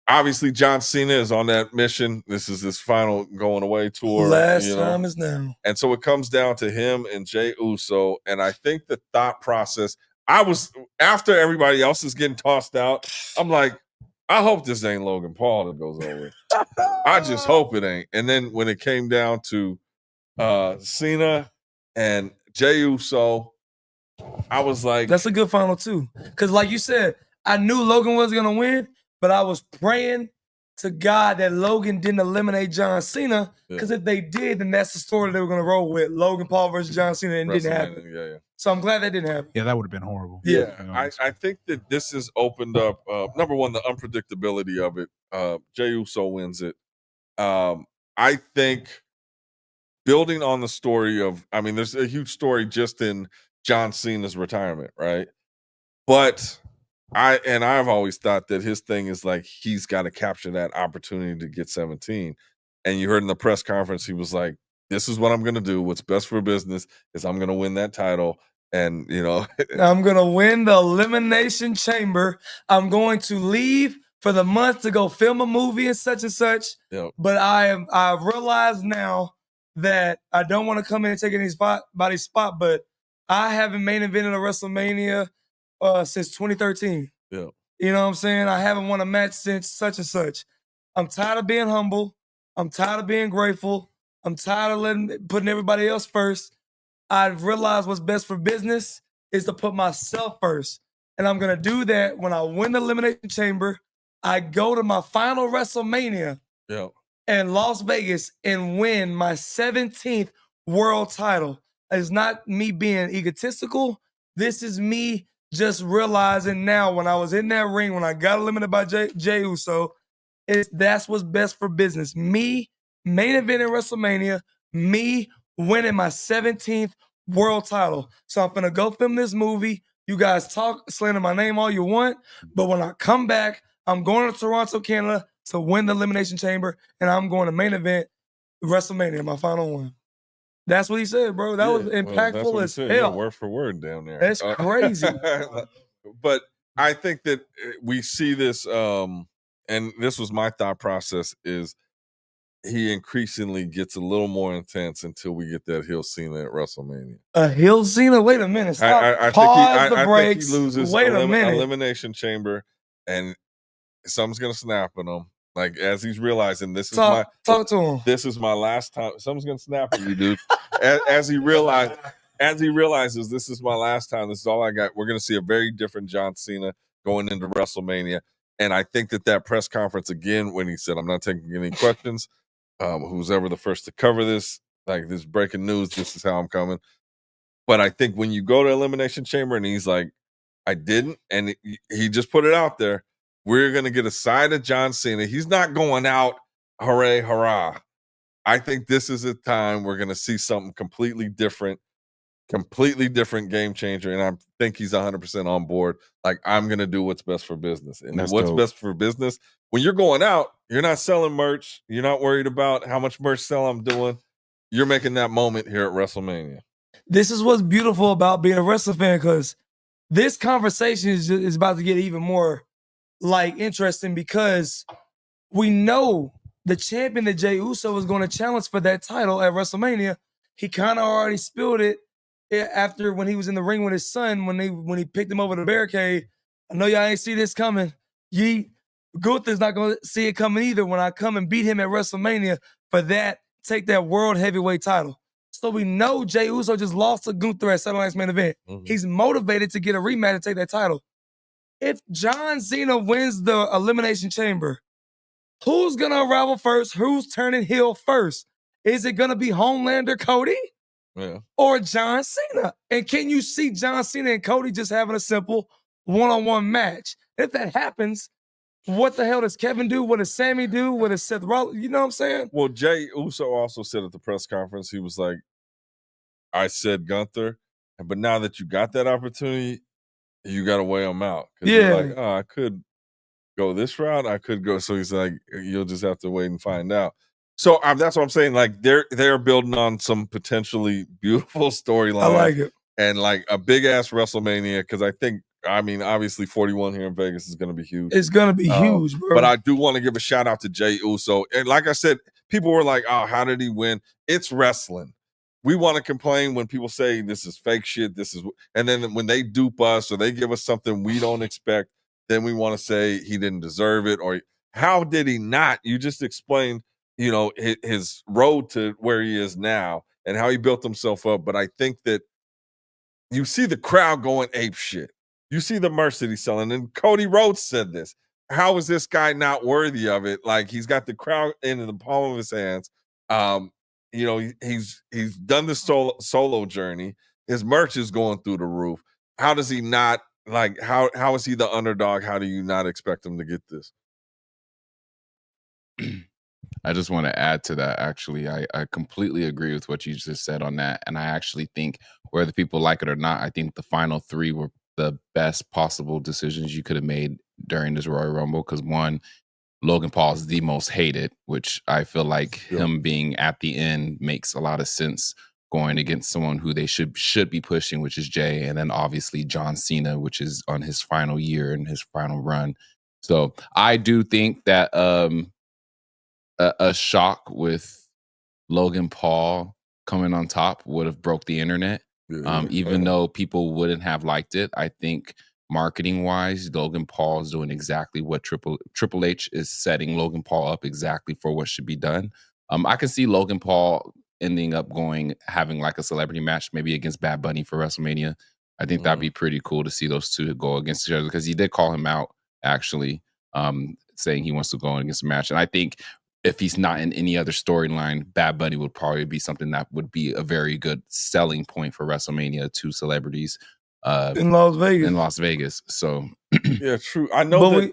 Obviously, John Cena is on that mission. This is his final going away tour. Last you know? time is now. And so it comes down to him and Jey Uso. And I think the thought process, I was, after everybody else is getting tossed out, I'm like, I hope this ain't Logan Paul that goes over. I just hope it ain't. And then when it came down to Cena and Jey Uso, I was like, That's a good final too. Because like you said, I knew Logan was going to win, but I was praying to God that Logan didn't eliminate John Cena. Because if they did, then that's the story they were going to roll with. Logan Paul versus John Cena, and it didn't happen. Yeah. So I'm glad that didn't happen. Yeah, that would have been horrible. Yeah, I think that this has opened up, number one, the unpredictability of it. Jey Uso wins it. I think building on the story of, I mean, there's a huge story just in John Cena's retirement, right? But I've always thought that his thing is like he's got to capture that opportunity to get 17. And you heard in the press conference, he was like, this is what I'm going to do. What's best for business is I'm going to win that title. And, you know, I'm going to win the Elimination Chamber. I'm going to leave for the month to go film a movie and such. Yep. But I've realized now that I don't want to come in and take anybody's spot, but I haven't main evented a WrestleMania since 2013. Yeah. You know what I'm saying? I haven't won a match since such and such. I'm tired of being humble. I'm tired of being grateful. I'm tired of putting everybody else first. I've realized what's best for business is to put myself first. And I'm going to do that when I win the Elimination Chamber. I go to my final WrestleMania in Las Vegas and win my 17th world title. It's not me being egotistical. This is me just realizing now when I was in that ring, when I got eliminated by Jey Uso, that's what's best for business. Me main eventing WrestleMania, me winning my 17th world title. So I'm gonna go film this movie. You guys talk, slander my name all you want, but when I come back, I'm going to Toronto, Canada to win the Elimination Chamber, and I'm going to main event WrestleMania, my final one. That's what he said, bro. That was impactful as hell. Yeah, word for word down there. That's crazy. But I think that we see this, and this was my thought process, is he increasingly gets a little more intense until we get that heel Cena at WrestleMania. A heel Cena? Wait a minute. Stop. I think he loses Wait a minute. Elimination Chamber, and something's gonna snap in him. Like as he's realizing this is talk to him. This is my last time. Something's gonna snap at you, dude. as he realizes this is my last time. This is all I got. We're gonna see a very different John Cena going into WrestleMania. And I think that press conference again, when he said, "I'm not taking any questions. Who's ever the first to cover this? Like this breaking news. This is how I'm coming." But I think when you go to Elimination Chamber and he's like, "I didn't," and he just put it out there. We're going to get a side of John Cena. He's not going out, hooray, hurrah. I think this is a time we're going to see something completely different game changer. And I think he's 100% on board. Like, I'm going to do what's best for business. And That's what's dope. best for business, when you're going out, you're not selling merch. You're not worried about how much merch sell I'm doing. You're making that moment here at WrestleMania. This is what's beautiful about being a wrestling fan, because this conversation is about to get even more interesting, because we know the champion that Jey Uso was going to challenge for that title at WrestleMania. He kind of already spilled it after when he was in the ring with his son, when he picked him over the barricade. I know y'all ain't see this coming. Gunther's not going to see it coming either when I come and beat him at WrestleMania for that, take that world heavyweight title. So we know Jey Uso just lost to Gunther at Saturday Night's Main Event. Mm-hmm. He's motivated to get a rematch and take that title. If John Cena wins the Elimination Chamber, who's going to unravel first? Who's turning heel first? Is it going to be Homelander Cody? Yeah. Or John Cena? And can you see John Cena and Cody just having a simple one-on-one match? If that happens, what the hell does Kevin do? What does Sammy do? What does Seth Rollins? You know what I'm saying? Well, Jey Uso also said at the press conference, he was like, I said Gunther, but now that you got that opportunity, you got to weigh them out. Because you're like, oh, I could go this route. I could go. So he's like, you'll just have to wait and find out. So that's what I'm saying. Like they're building on some potentially beautiful storyline. I like it. And like a big ass WrestleMania, because I mean, obviously 41 here in Vegas is going to be huge. It's going to be huge, bro. But I do want to give a shout out to Jey Uso. And like I said, people were like, oh, how did he win? It's wrestling. We want to complain when people say this is fake shit. And then when they dupe us or they give us something we don't expect, then we want to say he didn't deserve it. Or how did he not? You just explained, his road to where he is now and how he built himself up. But I think that you see the crowd going ape shit. You see the merch that he's selling. And Cody Rhodes said this. How is this guy not worthy of it? Like, he's got the crowd in the palm of his hands. He's done the solo journey. His merch is going through the roof. How does he not, like, how is he the underdog? How do you not expect him to get this? I just want to add to that. Actually, I completely agree with what you just said on that. And I actually think, whether people like it or not, I think the final three were the best possible decisions you could have made during this Royal Rumble. Because one, Logan Paul is the most hated, which I feel like him being at the end makes a lot of sense, going against someone who they should be pushing, which is Jey. And then obviously John Cena, which is on his final year and his final run. So I do think that a shock with Logan Paul coming on top would have broke the internet. Even though people wouldn't have liked it, I think marketing wise, Logan Paul is doing exactly what Triple H is setting Logan Paul up exactly for what should be done. I can see Logan Paul ending up having like a celebrity match, maybe against Bad Bunny for WrestleMania. I think that'd be pretty cool to see those two go against each other, because he did call him out actually, saying he wants to go against a match. And I think if he's not in any other storyline, Bad Bunny would probably be something that would be a very good selling point for WrestleMania, two celebrities in Las Vegas. In Las Vegas. So yeah, true. I know I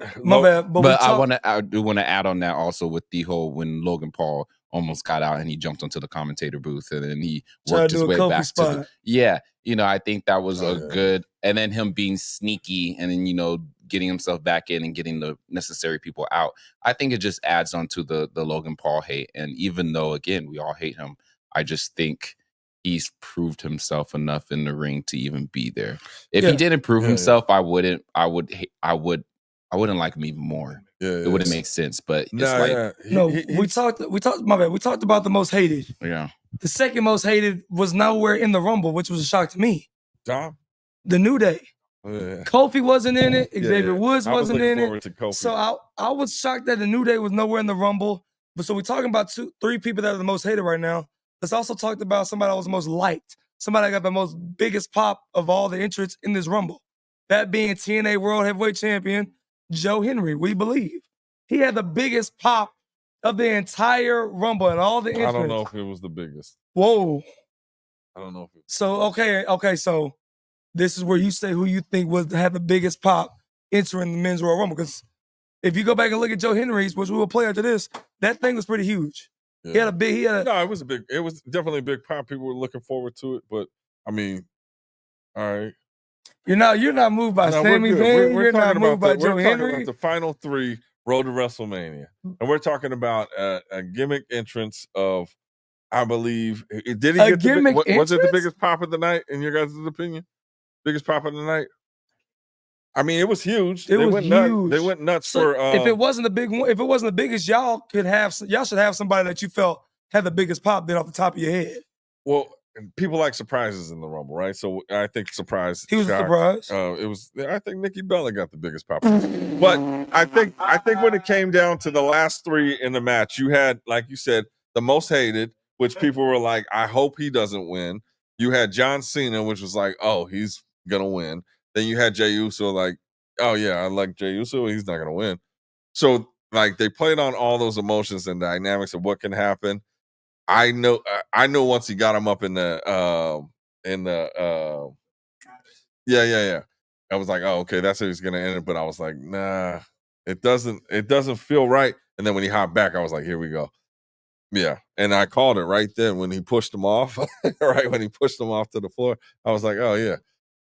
do want to add on that also with the whole when Logan Paul almost got out and he jumped onto the commentator booth and then he worked his way back to I think that was good. And then him being sneaky and then getting himself back in and getting the necessary people out. I think it just adds on to the Logan Paul hate. And even though, again, we all hate him, I just think he's proved himself enough in the ring to even be there. If he didn't prove himself, I wouldn't like him even more. It wouldn't make sense. But we talked about the most hated. Yeah. The second most hated was nowhere in the Rumble, which was a shock to me. Tom? The New Day. Kofi wasn't in it. Xavier Woods wasn't in it. So I was shocked that the New Day was nowhere in the Rumble. But so we're talking about three people that are the most hated right now. Let's also talk about somebody that was the most liked. Somebody that got the biggest pop of all the entrants in this Rumble. That being TNA World Heavyweight Champion, Joe Henry, we believe. He had the biggest pop of the entire Rumble and all the entrants. I don't know if it was the biggest. Whoa. I don't know if it was. So, okay, so this is where you say who you think had the biggest pop entering the Men's Royal Rumble. Because if you go back and look at Joe Henry's, which we will play after this, that thing was pretty huge. Yeah. It was definitely a big pop. People were looking forward to it, but I mean, all right. You're not moved by Sami Zayn. You're not moved by Joe Henry. We're talking about the final three road to WrestleMania, and we're talking about a gimmick entrance of, I believe, did he get was it the biggest pop of the night in your guys' opinion? Biggest pop of the night? I mean, it was huge. They went huge. They went nuts so for. If it wasn't the big one, if it wasn't the biggest, y'all should have somebody that you felt had the biggest pop then off the top of your head. Well, people like surprises in the Rumble, right? So I think surprise. He was a surprise. I think Nikki Bella got the biggest pop. But I think when it came down to the last three in the match, you had, like you said, the most hated, which people were like, I hope he doesn't win. You had John Cena, which was like, oh, he's gonna win. Then you had Jey Uso, like, oh yeah, I like Jey Uso, he's not gonna win. So like they played on all those emotions and dynamics of what can happen. I know once he got him up in the I was like, oh, okay, that's how he's gonna end it. But I was like, nah, it doesn't feel right. And then when he hopped back, I was like, here we go. Yeah. And I called it right then when he pushed him off, right when he pushed him off to the floor. I was like, oh yeah.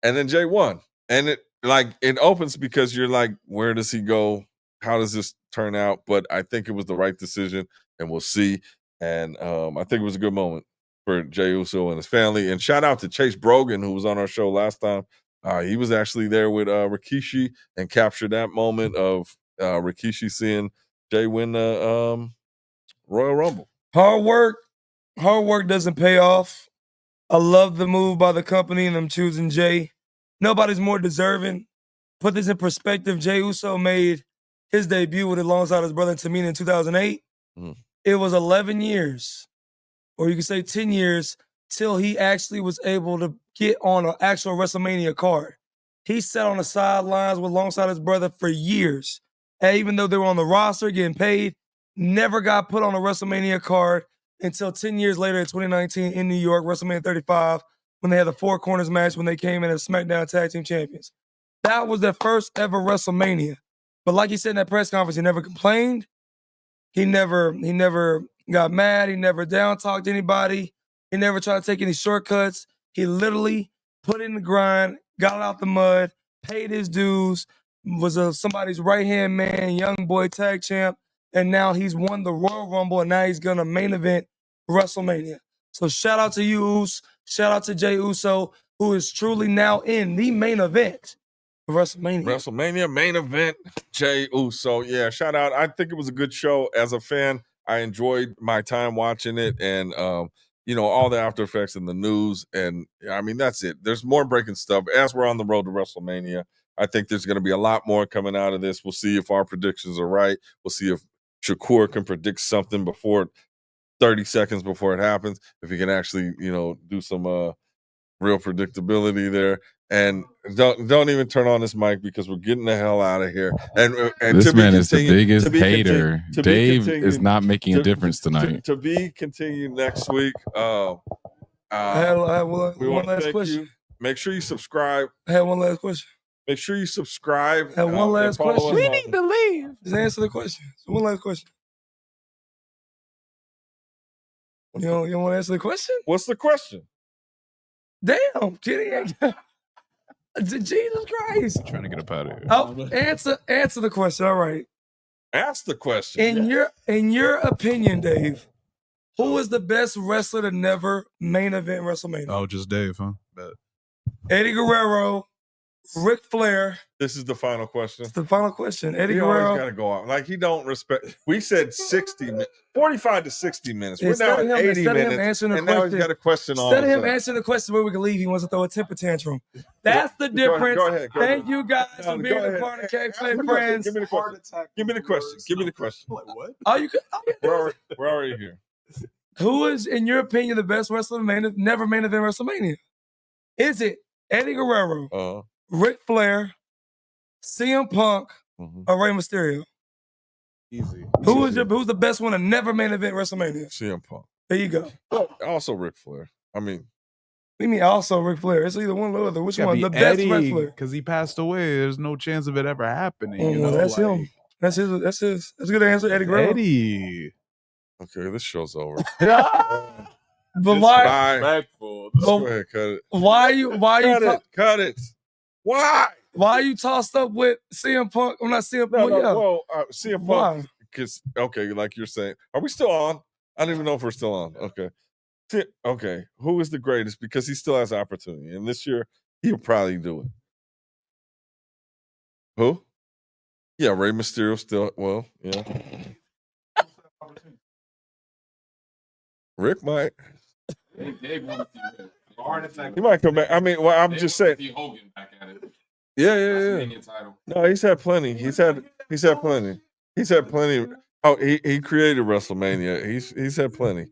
And then Jey won. And it opens because you're like, where does he go how does this turn out? But I think it was the right decision, and we'll see. And I think it was a good moment for Jey Uso and his family. And shout out to Chase Brogan, who was on our show last time. He was actually there with Rikishi and captured that moment of Rikishi seeing Jey win the Royal Rumble. Hard work doesn't pay off. I love the move by the company, and I'm choosing Jey. Nobody's more deserving. Put this in perspective, Jey Uso made his debut with alongside his brother Tamina in 2008. It was 11 years, or you could say 10 years, till he actually was able to get on an actual WrestleMania card. He sat on the sidelines alongside his brother for years. And even though they were on the roster getting paid, never got put on a WrestleMania card until 10 years later in 2019 in New York, WrestleMania 35, when they had the Four Corners match when they came in as SmackDown Tag Team Champions. That was their first ever WrestleMania. But like he said in that press conference, he never complained. He never got mad. He never down talked anybody. He never tried to take any shortcuts. He literally put in the grind, got it out the mud, paid his dues, was somebody's right-hand man, young boy tag champ, and now he's won the Royal Rumble, and now he's going to main event WrestleMania. So shout out to you, Us. Shout out to Jey Uso, who is truly now in the main event of WrestleMania main event, Jey Uso. Yeah, shout out. I think it was a good show. As a fan, I enjoyed my time watching it, and all the after effects and the news. And I mean, that's it. There's more breaking stuff as we're on the road to WrestleMania. I think there's going to be a lot more coming out of this. We'll see if our predictions are right. We'll see if Shakur can predict something before 30 seconds before it happens. If he can actually, do some real predictability there. And don't even turn on this mic because we're getting the hell out of here. And this man is the biggest hater. Dave is not making a difference tonight. To be continued next week. I had one last question. Make sure you subscribe. I had one last question. Make sure you subscribe. I had one last question. We need to leave. Just answer the question. So one last question. You don't want to answer the question? What's the question? Damn, Kenny. Jesus Christ. I'm trying to get up out of here. Oh, answer the question. All right. Ask the question. In your opinion, Dave, who is the best wrestler to never main event WrestleMania? Oh, just Dave, huh? Bet. Eddie Guerrero, Ric Flair. This is the final question. It's the final question. Eddie he Guerrero. Always got to go out. Like, he don't respect. We said 60 minutes, 45 to 60 minutes. We're now at 80 minutes. And now he's got a question on. Instead of him answering the question where we can leave, he wants to throw a temper tantrum. That's the difference. Go ahead. Thank you guys for being a part of Kayfabe Friends. Give me the question. Give me the question. Like, what? Oh, you could. We're already here. Who is, in your opinion, the best wrestler to never main event WrestleMania? Is it Eddie Guerrero, Ric Flair, CM Punk, or Rey Mysterio? Easy. Who's the best one to never main event WrestleMania? CM Punk. There you go. Also Ric Flair. I mean, we mean also Ric Flair. It's either one or the other. Which one? The Eddie, best wrestler? Because he passed away. There's no chance of it ever happening. That's him. That's his. That's a good answer, Eddie Guerrero. Eddie. Okay, this show's over. But why? Respectful. Go ahead, cut it. Cut it. Why? Why are you tossed up with CM Punk? I'm not CM Punk. CM Punk. Because like you're saying, are we still on? I don't even know if we're still on. Okay. Who is the greatest? Because he still has opportunity, and this year he'll probably do it. Who? Yeah, Rey Mysterio still. Well, yeah. Rick might. He might come back. I mean, I'm just saying. Yeah. No, he's had plenty. He's had plenty. Oh, he created WrestleMania. He's had plenty.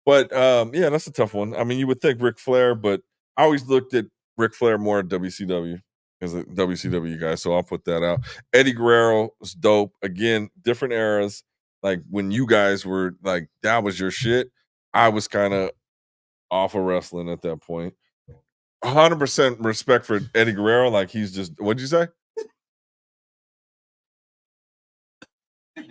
But that's a tough one. I mean, you would think Ric Flair, but I always looked at Ric Flair more at WCW as a WCW guy, so I'll put that out. Eddie Guerrero was dope. Again, different eras. Like when you guys were like, that was your shit. I was kind of off of wrestling at that point. 100% respect for Eddie Guerrero. Like he's just, what'd you say? When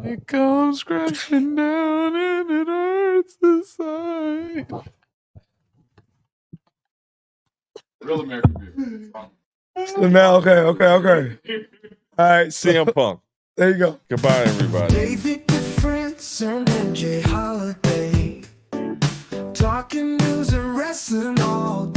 it comes crashing down and it hurts inside. Real American beer. So now, okay. All right, so CM Punk. there you go. Goodbye, everybody. Kayfabe Friends and Jey Holiday, talking news and wrestling all